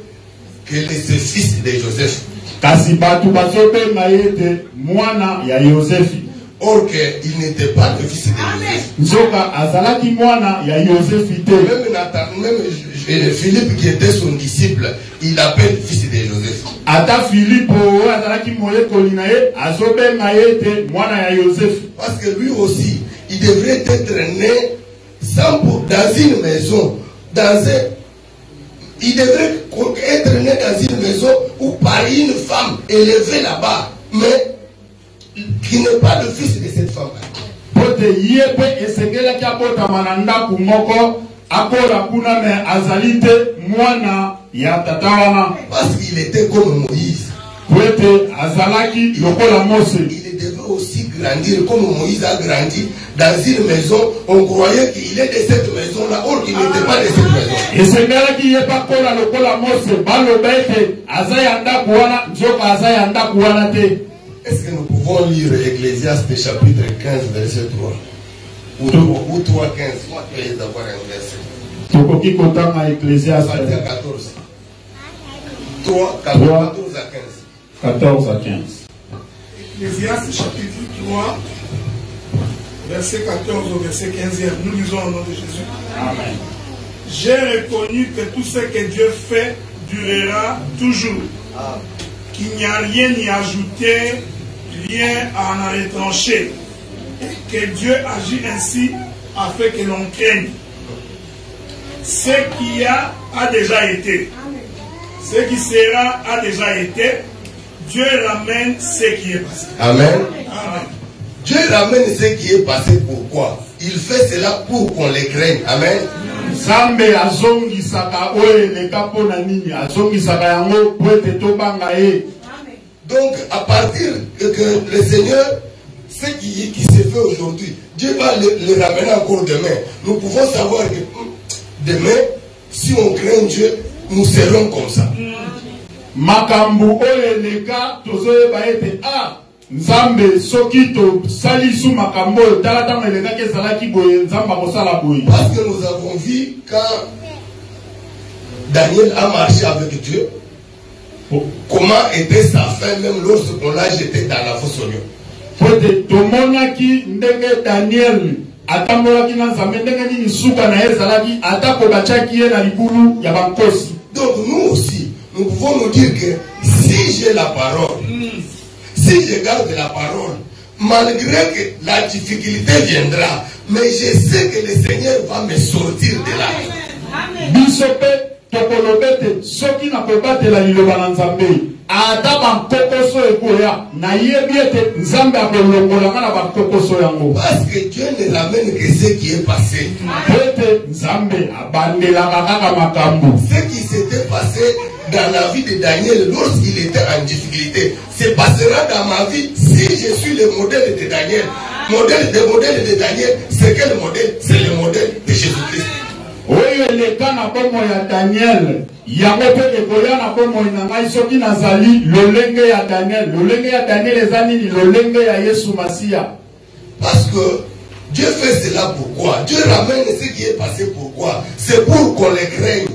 que c'est le fils de Joseph. Kasi batu bazobenga yete mwana ya Yosefi. Or qu'il n'était pas le fils de Joseph. Nzoka azalaki mwana ya Yosefi te. Même Philippe qui était son disciple, il l'appelle fils de Joseph. Ata Philippe azalaki moyekoli na ye azobenga yete mwana ya Yosefi. Parce que lui aussi, il devrait être né dans une maison, il devrait être né dans une maison ou par une femme élevée là-bas, mais qui n'est pas le fils de cette femme. Pote yepe esengelaki abotama na ndaku moko akola kuna me azalite mwana ya tata wana. Parce qu'il était comme Moïse. Pote azalaki lokola Mose. Il devait aussi grandir comme Moïse a grandi dans une maison. On croyait qu'il est de cette maison-là, or il n'était pas de cette maison. Esengelaki yepa kola lokola Mose balobete azaya ndaku wana nzoka azaya ndaku wana te. Est-ce que nous pouvons lire Ecclésiaste chapitre 15 verset 3 ou 3, 15? Moi, je vais d'avoir un verset. Tokoki kotanga Ecclésiaste 14. 3, 14 à 15. 14 à 15. Ecclésiaste chapitre 3, verset 14 au verset 15. Nous lisons au nom de Jésus. Amen. J'ai reconnu que tout ce que Dieu fait durera toujours. Qu'il n'y a rien ni ajouté, rien à en retrancher. Et que Dieu agit ainsi afin que l'on craigne. Ce qui a déjà été. Ce qui sera a déjà été. Dieu ramène ce qui est passé. Amen. Amen. Dieu ramène ce qui est passé. Pourquoi? Il fait cela pour qu'on les craigne. Amen. Zambe azongisaka oye leka pona nini azongisaka yango poete tobanga ye. Donc à partir que le Seigneur, ce qui se fait aujourd'hui, Dieu va le ramener encore demain. Nous pouvons savoir que demain, si on craint Dieu, nous serons comme ça. Makambu oye leka tozoye baete Nzambe soki to salisu makambo tala tanga leka ke salaki boye nzamba kosala boye. Parce que nous avons vu quand Daniel a marché avec Dieu, comment était sa fin même lorsqu'on l'a jeté dans la fosse au lion. Pote tomonaki ndenge Daniel atambolaki na Nzambe ndenge nini suka na ezalaki atako bachaki ye na libulu ya bankosi. Donc nous aussi, nous pouvons nous dire que si j'ai la parole, si je garde la parole, malgré que la difficulté viendra, mais je sais que le Seigneur va me sortir de là. Bisope tokolobete soki na kobatela liloba na Nzambe ata bankokoso ekoya na yebi ete Nzambe akolongolaka na bankokoso yango. Parce que Dieu ne ramène que ce qui est passé. Ete Nzambe abandelaka kaka makambo. Ce qui s'était passé dans la vie de Daniel lorsqu'il était en difficulté se passera dans ma vie si je suis le modèle de Daniel. Modèle de Daniel, c'est quel modèle? C'est le modèle de Jésus-Christ. Oyo leka na bomo ya Daniel yango pe ekoya na bomo na ngai soki nazali lolenge ya Daniel. Lolenge ya Daniel ezani ni lolenge ya Yesu Masia. Parce que Dieu fait cela pourquoi? Dieu ramène ce qui est passé pourquoi? C'est pour qu'on les craigne.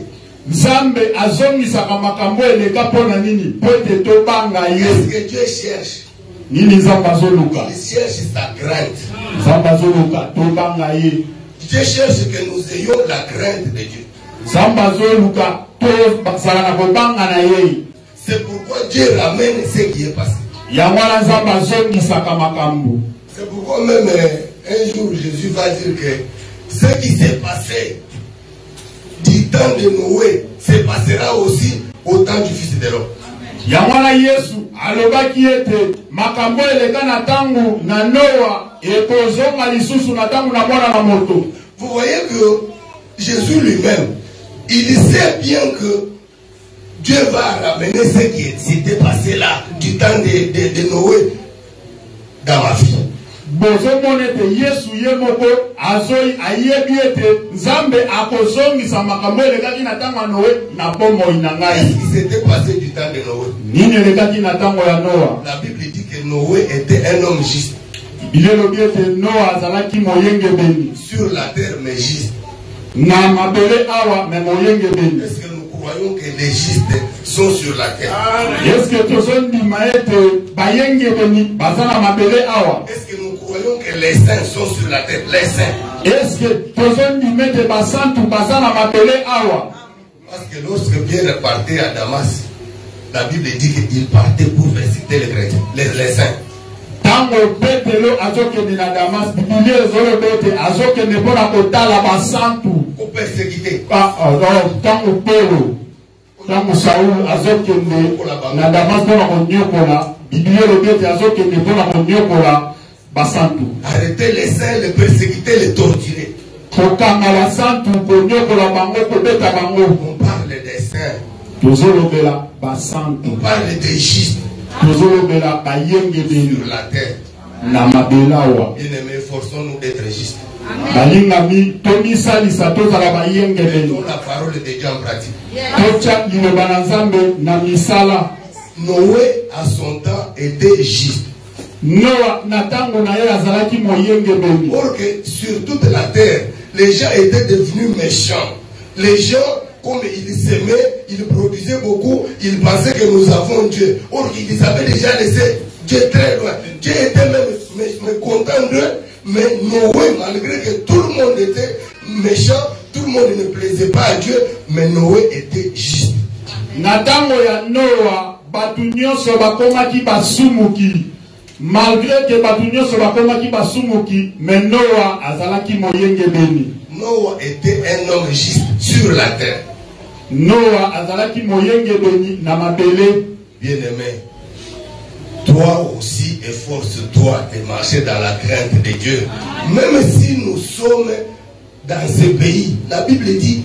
Nzambe azongisaka makambo eleka pona nini po ete tobanga ye. Qu'est-ce que Dieu cherche? Nini Zambazo Luka. Il cherche sa crainte. Zambazo Luka. Tobanga ye. Dieu cherche que nous ayons la crainte de Dieu. Zambazo Luka. Tobanga na ye. C'est pourquoi Dieu ramène ce qui est passé. Yamala Zambazo Nisaka Makambu. C'est pourquoi même un jour Jésus va dire que ce qui s'est passé du temps de Noé se passera aussi au temps du Fils de l'homme. Yamala Yesu alobaki ete makambo eleka na tangu na Noa ekozonga lisusu na tangu na mwana na moto. Vous voyez que Jésus lui-même, il sait bien que Dieu va ramener ce qui s'était passé là du temps de Noé dans ma vie. Bozomonete Yesu yemoko azoi ayebi ete Nzambe akozongisa makambo elekaki na tango ya Noé na pomo inangai. Qu'est-ce qui s'était passé du temps de Noé? Nini elekaki na tango ya Noa? La Bible dit que Noé était un homme juste. Bilelobi ete Noa azalaki moyenge beni. Sur la terre mais juste. Na mabele awa me moyenge beni. Est-ce que nous croyons que les justes sont sur la terre? Est-ce que tozondima ete bayenge beni bazana mabele awa? Est-ce que nous croyons que les saints sont sur la terre? Les saints. Est-ce que tozondima ete basantu bazana mabele awa? Parce que lorsque Pierre partait à Damas, la Bible dit qu'il partait pour persécuter les chrétiens, les saints. Tango Petelo azokende na Damas, Biblia ezoloba ete azokende mpona kotala basantu. Pour persécuter. Tango Pelo, tango Saul azokende na Damas mpona konyokola, Biblia elobi ete azokende mpona konyokola basantu. Arrêter les saints, les persécuter, les torturer. Kokanga basantu konyokola bango kobeta bango. On parle des saints. Tozolobela basantu. On parle des justes. Tozolobela bayenge beni sur la terre. na mabelawa. Bien-aimés, forçons-nous d'être justes. Balingami tomisalisa tozala bayenge beni. Mettons la parole de Dieu en pratique. Tocha liloba na Nzambe na misala. Noé à son temps était juste. Noa na tango na ye azalaki moyenge beni. Or que sur toute la terre, les gens étaient devenus méchants. Les gens, comme ils s'aimaient, ils produisaient beaucoup, ils pensaient que nous avons Dieu. Or qu'ils avaient déjà laissé Dieu très loin. Dieu était même content d'eux, mais Noé, malgré que tout le monde était méchant, tout le monde ne plaisait pas à Dieu, mais Noé était juste. Na tango ya Noa batu nyonso bakomaki basumuki. Malgré que batu nyonso bakomaki basumuki, mais Noa azalaki moyenge beni. Noé était un homme juste sur la terre. Noa azalaki moyenge beni na mabele. Bien-aimé, toi aussi efforce-toi de marcher dans la crainte de Dieu. Même si nous sommes dans ce pays, la Bible dit,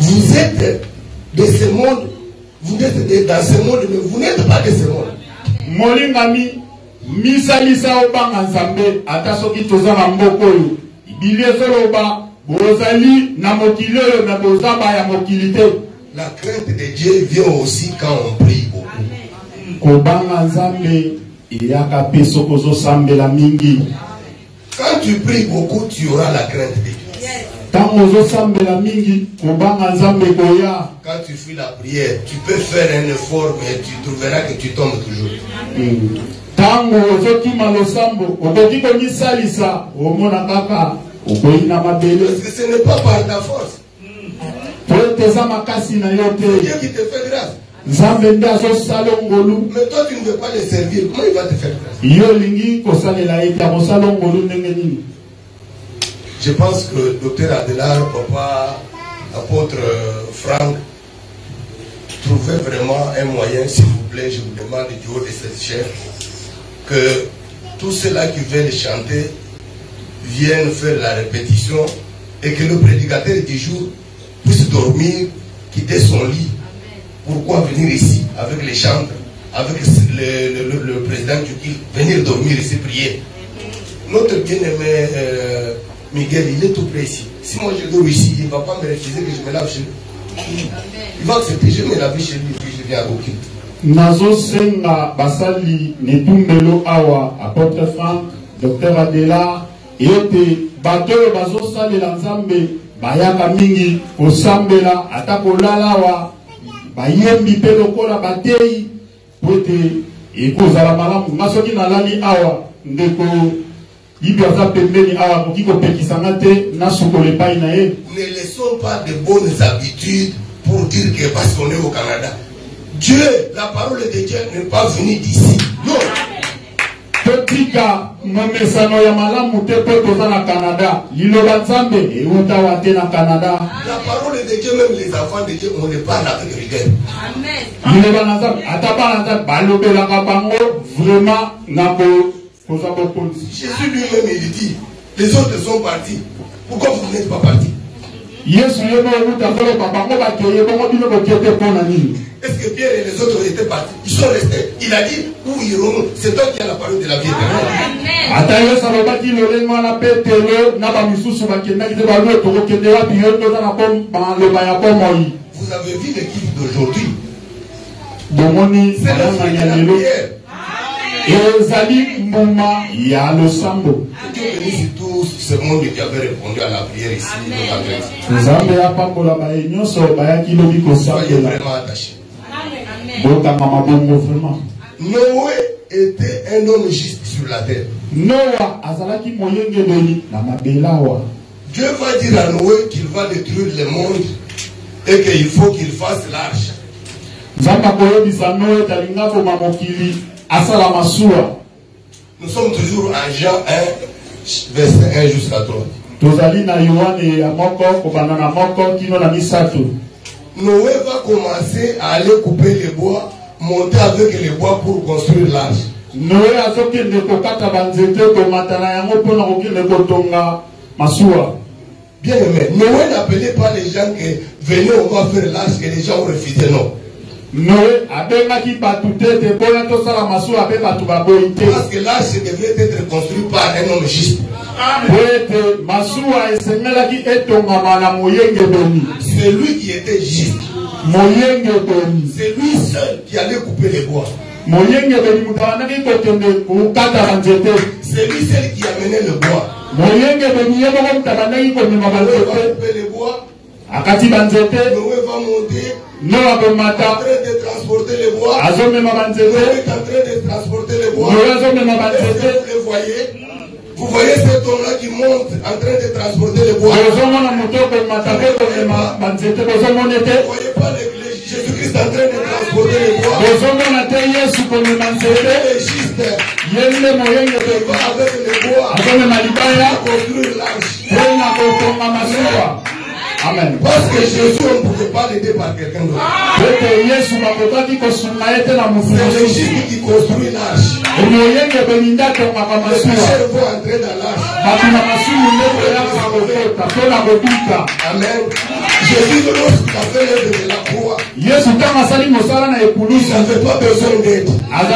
vous êtes de ce monde, vous êtes dans ce monde, mais vous n'êtes pas de ce monde. Molingami misalisa obanga Nzambe ata soki toza na mboko oyo. Biblia ezoloba bozali na mokili oyo na bozaba ya mokili te. La crainte de Dieu vient aussi quand on prie beaucoup. Kobanga Nzambe eyaka pe soko ozosambela mingi. Quand tu pries beaucoup, tu auras la crainte de Dieu. Tango ozosambela mingi kobanga Nzambe koya. Quand tu fais la prière, tu peux faire un effort, mais tu trouveras que tu tombes toujours. Tango ozokima losambo okoki komisalisa omona kaka okoyi na mabele. Parce que ce n'est pas par ta force. Toeteza makasi na yo C'est Dieu te. qui te fait grâce. Nzambe nde azosala ngolu. Mais toi, tu ne veux pas le servir. Comment il va te faire grâce? Yo lingi kosalela ete akosala ngolu ndenge nini. Je pense que Dr Adelar, papa, apôtre Franck, trouvez vraiment un moyen, s'il vous plaît, je vous demande du haut de cette chaire, que tous ceux-là qui veulent chanter viennent faire la répétition et que le prédicateur du jour puisse dormir, quitter son lit. Pourquoi venir ici avec les chantres, avec le président du culte, venir dormir ici, prier? Notre bien-aimé Miguel, il est tout près ici. Si moi je dors ici, il ne va pas me refuser que je me lave chez lui. Il va accepter, je me lave chez lui et puis je viens à Gokin. Nazo senga basali netumbelo awa apôtre Franck, Dr Adela, ete bato bazo salela Nzambe bayaka mingi osambela ata kolala wa bayembi pe lokola batei pote Et pour la malam, masoki nalali awa ndeko ibiaza pembeni awa kokiko pekisangate na sokole pai na ye. Ne laissons pas de bonnes habitudes pour dire que parce qu'on est au Canada. Dieu, la parole de Dieu n'est pas venue d'ici. Non. Totika mamesano ya malamu te pe toza na Canada. Liloba nzambe euta wate na Canada. La parole de Dieu, même les enfants de Dieu, on les parle avec rigueur. Amen. Liloba nzambe ataba nzambe balobela ka bango vraiment nako koza bokonzi. Jésus lui-même il dit, les autres sont partis. Pourquoi vous n'êtes pas partis? Yesu yebo euta zolo papa ngo bakeye bongo bino bokete pona nini? Est-ce que Pierre et les autres étaient partis? Ils sont restés. Il a dit, où irons-nous? C'est toi qui as la parole de la vie éternelle. Vous avez vu l'équipe d'aujourd'hui. C'est la prière. Dieu bénisse tous ce monde qui avait répondu à la prière ici. Soyez vraiment attachés. Noé était un homme juste sur la terre. Dieu va dire à Noé qu'il va détruire le monde et qu'il faut qu'il fasse l'arche. Nous sommes toujours en Jean 1, verset 1 jusqu'à 3. Noé va commencer à aller couper les bois, monter avec les bois pour construire l'arche. Bien aimé, Noé n'appelait pas les gens que venez, on va faire l'arche et les gens ont refusé, non. Parce que l'arche devait être construite par un homme juste. C'est lui qui était juste. C'est lui seul qui allait couper les bois. C'est lui seul qui amenait le bois. Couper les bois. Noé va monter. En train de transporter les bois. Noé est en train de transporter les bois. Vous le voyez? Vous voyez cet homme-là qui monte en train de transporter les bois. Vous ne voyez pas l'église. Jésus-Christ en train de transporter les bois. Il est juste. Il va avec les bois. Construire l'arche. Amen. Parce que Jésus, on ne pouvait pas l'aider par quelqu'un d'autre. C'est Jésus qui construit l'arche. Les pécheurs vont entrer dans l'arche. Amen. Jésus, lorsqu'il a fait l'œuvre de la croix, il n'avait pas besoin d'aide. Parce que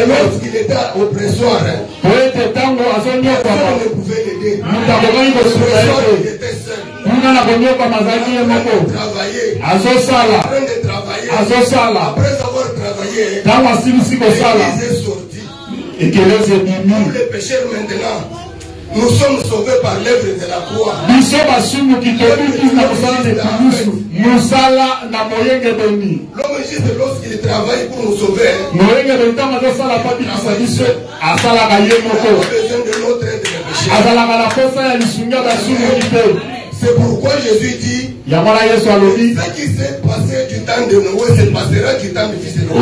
lorsqu'il était oppresseur, personne ne pouvait l'aider. L'oppresseur, il était seul. Après avoir travaillé, l'Église est sortie. Nous les pécheurs maintenant, nous sommes sauvés par l'œuvre de la croix. L'homme juste lorsqu'il travaille pour nous sauver, il n'a pas besoin de notre aide de péché. C'est pourquoi Jésus dit, ce qui s'est passé du temps de Noé se passera du temps du fils de Noé.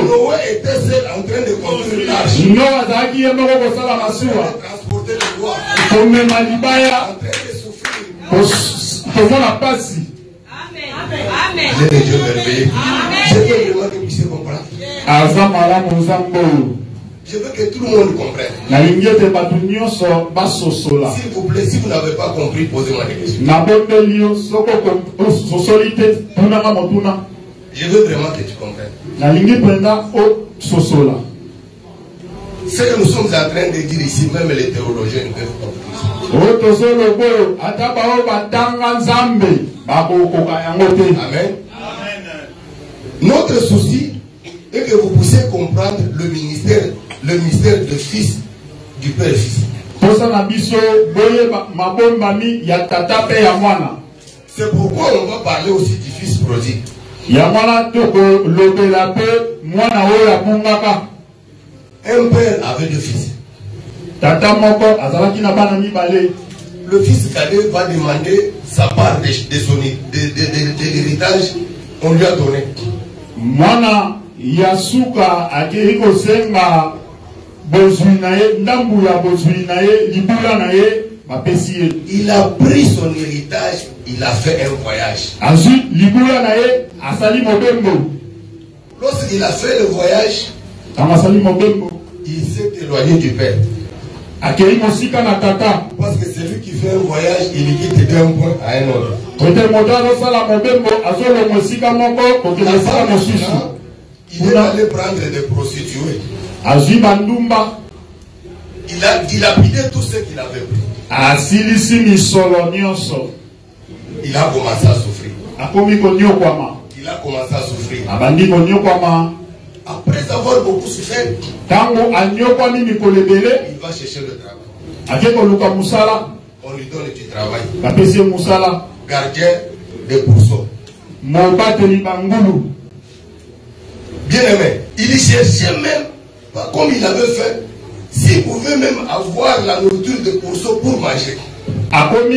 Noé était seul en train de construire l'arche. Transporter le bois. En train de souffrir. Amen. Le Dieu merveilleux. Je veux vraiment que vous puissiez comprendre. Je veux que tout le monde comprenne. S'il vous plaît, si vous n'avez pas compris, posez-moi des questions. Je veux vraiment que tu comprennes. Ce que nous sommes en train de dire ici, même les théologiens ne peuvent comprendre. Amen. Notre souci est que vous puissiez comprendre le ministère de Fils du Père et Fils. C'est pourquoi on va parler aussi du Fils prodigue. Yamala toko lobela pe mwana oya mungaka. Un père avait deux fils. Tata moko azalaki na bana mibale. Le fils cadet va demander sa part de l'héritage. On lui a donné. Mwana yasuka akiriko senga bozuinaye ndambu ya bozuinaye libula naye mapesi. Il a pris son héritage, il a fait un voyage. Azu libula naye asali mobembo. Lorsqu'il a fait le voyage, amasali mobembo, il s'est éloigné du père. Akiri mosika na tata. Parce que celui qui fait un voyage, il quitte d'un point à un autre. Il est allé prendre des prostituées. Il a pillé tout ce qu'il avait pris. Il a commencé à souffrir. Il a commencé à souffrir. Après avoir beaucoup souffert, il va chercher le travail. On lui donne du travail. Gardien des pourceaux. Bien aimé, il cherchait même, comme il avait fait, s'il pouvait même avoir la nourriture de pourceaux pour manger. Personne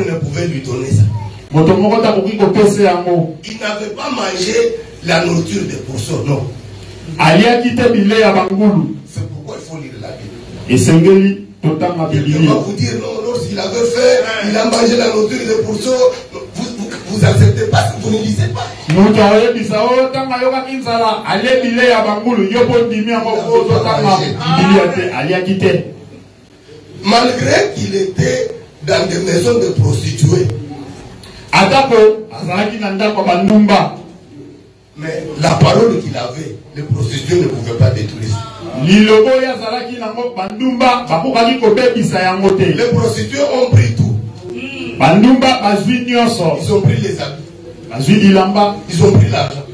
ne pouvait lui donner ça. Il n'avait pas mangé la nourriture des pourceaux, non. C'est pourquoi il faut lire la Bible. Je vais vous dire, non, lorsqu'il avait fait, il a mangé la nourriture des pourceaux, vous n'acceptez pas, vous ne lisez pas. Malgré qu'il était dans des maisons de prostituées, mais la parole qu'il avait, les prostituées ne pouvaient pas détruire. Les prostituées ont pris tout. Ils ont pris les habits. Ils ont pris l'argent.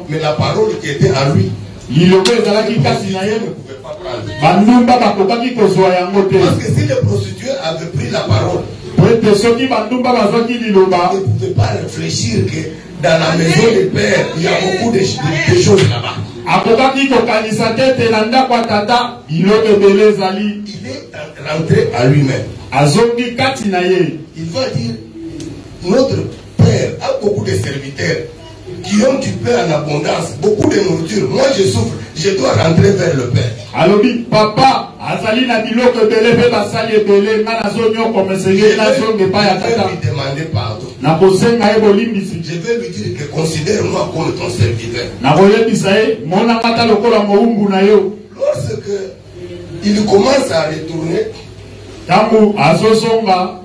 Mais la parole qui était en lui, les prostituées ne pouvaient pas prendre. Parce que si les prostituées avaient pris la parole, ils ne pouvaient pas réfléchir que dans la maison du Père, il y a beaucoup de choses là-bas. Il est rentré à lui-même. Il va dire, notre Père a beaucoup de serviteurs qui ont du pain en abondance, beaucoup de nourriture. Moi je souffre, je dois rentrer vers le Père. Papa, azali na biloko belé pe basali belé na zonyo komesenge na zonge pa ya tata. Je vais lui demander pardon. Na kosenga ebo limbisi. Je vais lui dire que considère-moi comme ton serviteur. Na koyebisa e mona mata lokola moumbu na yo. Lorsque il commence à retourner, tangu azosonga,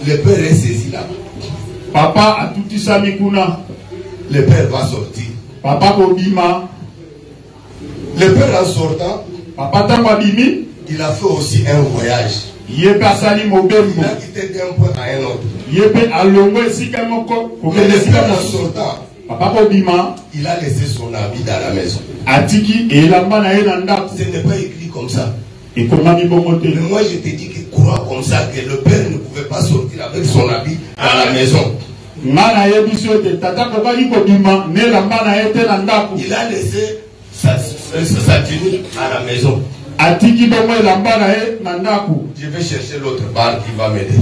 le Père est saisi là. Papa a tout ça mikuna. Le Père va sortir. Papa kobima. Le Père en sortant, Papa tangwa bimi, il a fait aussi un voyage. Il a quitté d'un point à un autre. En sortant, Papa kobima, il a laissé son habit dans la maison. Atiki et la mana Ce n'est pas écrit comme ça. Et comment mais moi je te dis que crois comme ça que le Père ne pouvait pas sortir avec son habit dans la maison. Il a laissé sa tenue à la maison. Je vais chercher l'autre barre qui va m'aider.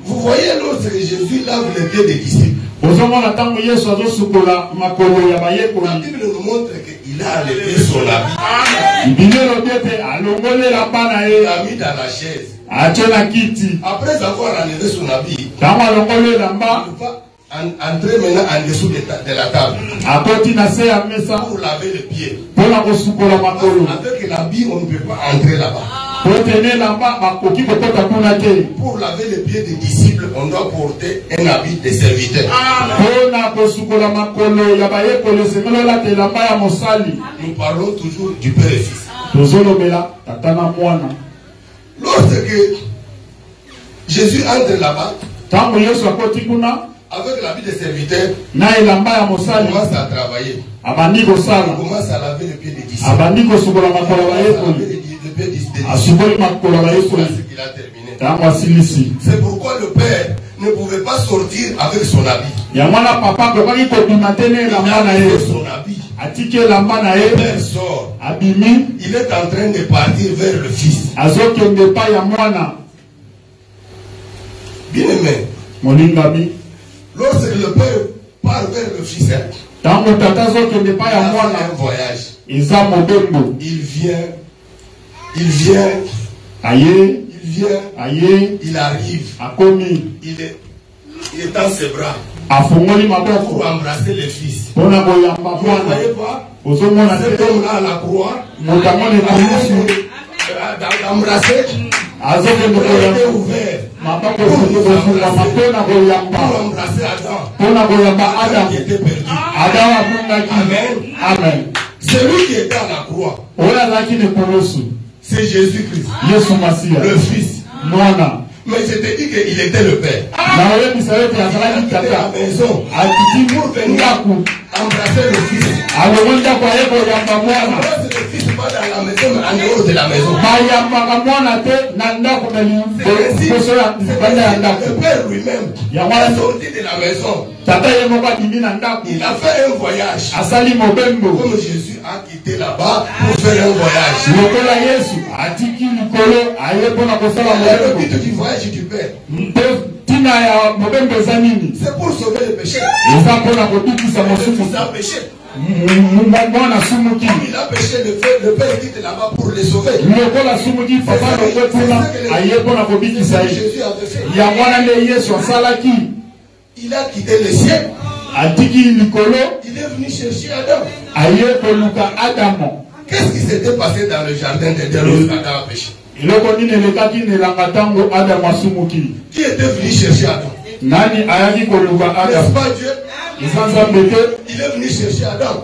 Vous voyez lorsque Jésus lave les pieds des disciples, la Bible nous montre qu'il a enlevé son habit. Il l'a mis dans la chaise. Après avoir enlevé son habit, il va entrer maintenant en dessous de la table pour laver les pieds. Avec l'habit, on ne peut pas entrer là-bas. Pour laver les pieds des disciples, on doit porter un habit de serviteur. Nous parlons toujours du Père et Fils. Lorsque Jésus entre là-bas, avec l'habit de serviteur, il commence à travailler. Il commence à laver les pieds des disciples. décidé. Voilà ce qu'il a terminé. C'est pourquoi le père ne pouvait pas sortir avec son habit. Il a son habit. Le père sort. Il est en train de partir vers le fils. Bien aimé. Lorsque le père part vers le fils, il a fait un voyage. Il arrive. Il est dans ses bras pour embrasser le fils. Vous ne voyez pas cet homme-là à la croix d'embrasser. Il est ouvert pour embrasser Adam qui était perdu. Amen. Celui qui était à la croix, c'est Jésus-Christ, le Fils. Mais je te dis qu'il était le Père. Il était à la maison pour venir embrasser le Fils. Le Fils pas dans la maison, mais en dehors de la maison. Le Père lui-même est sorti de la maison. Il a fait un voyage. Comme Jésus a quitté là-bas pour faire un voyage. Le but du voyage du Père, c'est pour sauver les péchés. Il a péché. Il a péché, le Père quitte là-bas pour les sauver. Jésus avait fait. Il a quitté le ciel. Il est venu chercher Adam. Qu'est-ce qui s'était passé dans le jardin d'Éden lorsque Adam a péché? Qui était venu chercher Adam? N'est-ce pas Dieu? Il est venu chercher Adam.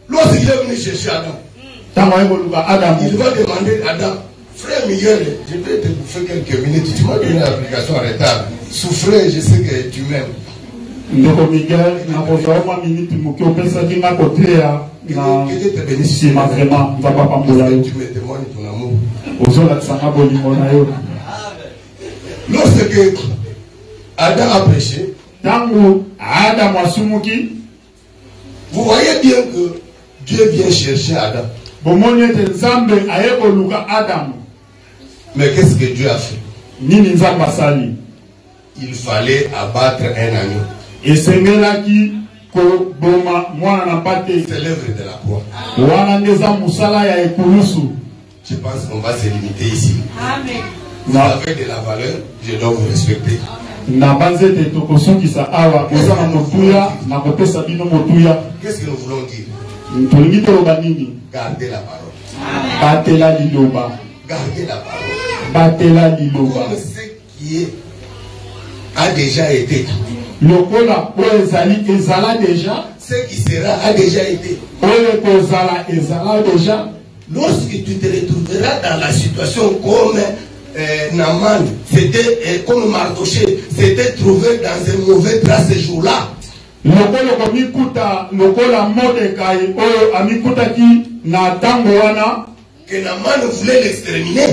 Lorsqu'il est venu chercher Adam, il va demander à Adam, frère Miguel, je vais te bouffer quelques minutes. Tu m'as donné l'application en retard. Souffrez, je sais que tu m'aimes. Que Dieu te bénisse. Tu me témoignes ton amour. Lorsque Adam a péché, vous voyez bien que Dieu vient chercher Adam. Mais qu'est-ce que Dieu a fait? Il fallait abattre un agneau. C'est l'œuvre de la croix. Je pense qu'on va se limiter ici. Amen. Vous avez de la valeur, je dois vous respecter. Qu'est-ce que nous voulons dire? Gardez la parole. Gardez la parole. Comme ce qui a déjà été. Ce qui sera a déjà été. Lorsque tu te retrouveras dans la situation comme Naaman, c'était comme Mardoché, s'était trouvé dans un mauvais drap ce jour-là. Que Naaman voulait l'exterminer.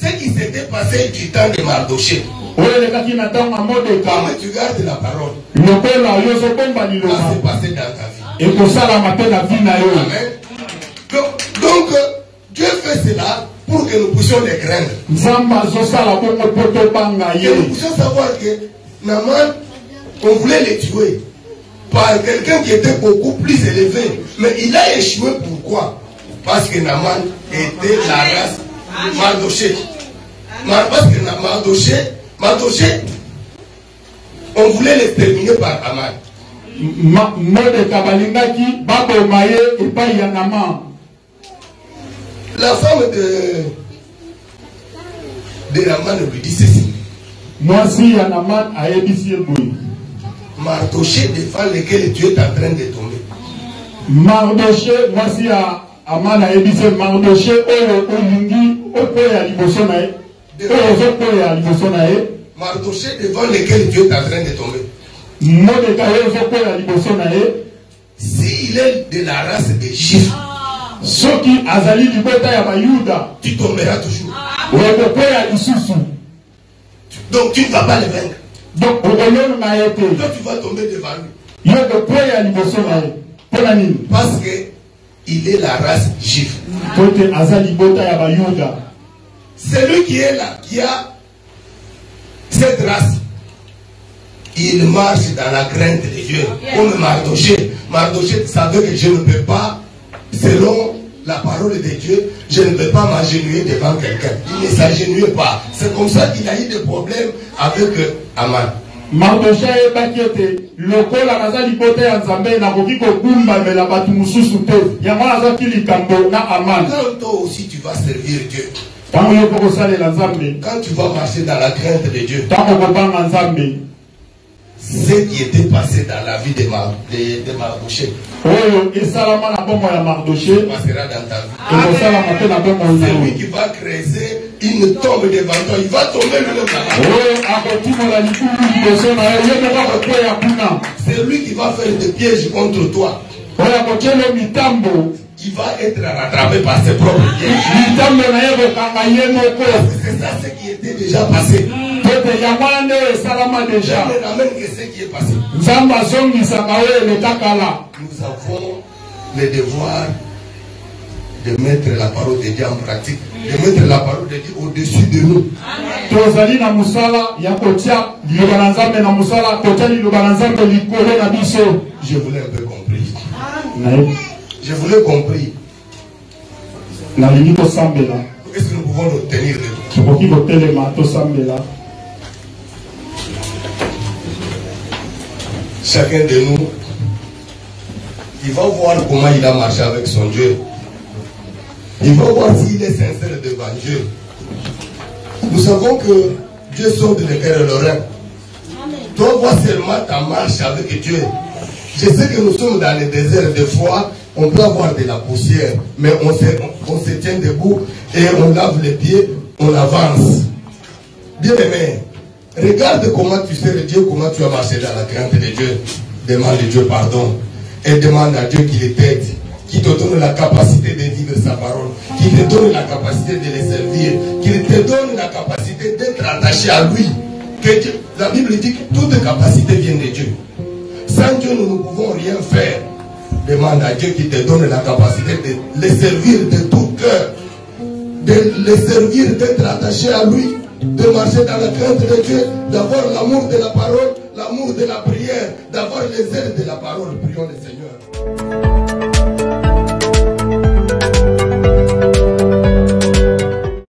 Ce qui s'était passé du temps de Mardoché. Comme tu gardes la parole, va se passer dans ta vie. Amen. Donc, Dieu fait cela pour que nous puissions les craindre. Que nous puissions savoir que Naaman, on voulait les tuer par quelqu'un qui était beaucoup plus élevé. Mais il a échoué. Pourquoi? Parce que Naaman était la race Mardoché. Parce que Mardoché, on voulait l'exterminer par Aman. La femme de Naaman lui dit ceci. Mardoché devant lequel tu es en train de tomber. Mardoché, voici Aman a ébissé Mardoché, Mardoché devant lequel tu es en train de tomber. s'il est de la race des Juifs, soki azali libota ya bayuda, tu tomberas toujours. Donc tu ne vas pas le vaincre. Donc toi tu vas tomber devant lui. Parce que il est la race juive. Celui qui est là, qui a cette race, il marche dans la crainte de Dieu. Comme Mardoché. Mardoché savait que je ne peux pas, selon la parole de Dieu, je ne peux pas m'agenouiller devant quelqu'un. Il ne s'agenouillait pas. C'est comme ça qu'il a eu des problèmes avec Aman. Mardoché est bakiete. Lokola nazali kote ya Nzambe na kokiko kumba mela batu mususu te. Yango azaki likambo na Aman. Quand toi aussi tu vas servir Dieu. Quand tu vas marcher dans la crainte de Dieu, ce qui était passé dans la vie de Mardoché passera dans ta vie. C'est lui qui va creuser une tombe devant toi. Il va tomber lui-même là-bas. C'est lui qui va faire des pièges contre toi. Il va être rattrapé par ses propres pièges. C'est ça ce qui était déjà passé. Je ne ramène que ce qui est passé. Nous avons le devoir de mettre la parole de Dieu en pratique, de mettre la parole de Dieu au-dessus de nous. Je voulais un peu compris. Je voulais compris. Est-ce que nous pouvons nous tenir debout? Chacun de nous, il va voir comment il a marché avec son Dieu. Il va voir s'il est sincère devant Dieu. Nous savons que Dieu sonde le cœur et l'oreille. Toi, vois seulement ta marche avec Dieu. Je sais que nous sommes dans le désert, des fois, on peut avoir de la poussière, mais on se tient debout et on lave les pieds, on avance. Bien aimé, regarde comment tu sers Dieu, comment tu as marché dans la crainte de Dieu. Demande à Dieu pardon et demande à Dieu qu'il t'aide, qu'il te donne la capacité de vivre sa parole, qu'il te donne la capacité de le servir, qu'il te donne la capacité d'être attaché à lui. Que Dieu, la Bible dit que toute capacité vient de Dieu. Sans Dieu, nous ne pouvons rien faire. Demande à Dieu qui te donne la capacité de le servir de tout cœur, de le servir, d'être attaché à lui, de marcher dans la crainte de Dieu, d'avoir l'amour de la parole, l'amour de la prière, d'avoir les ailes de la parole. Prions le Seigneur.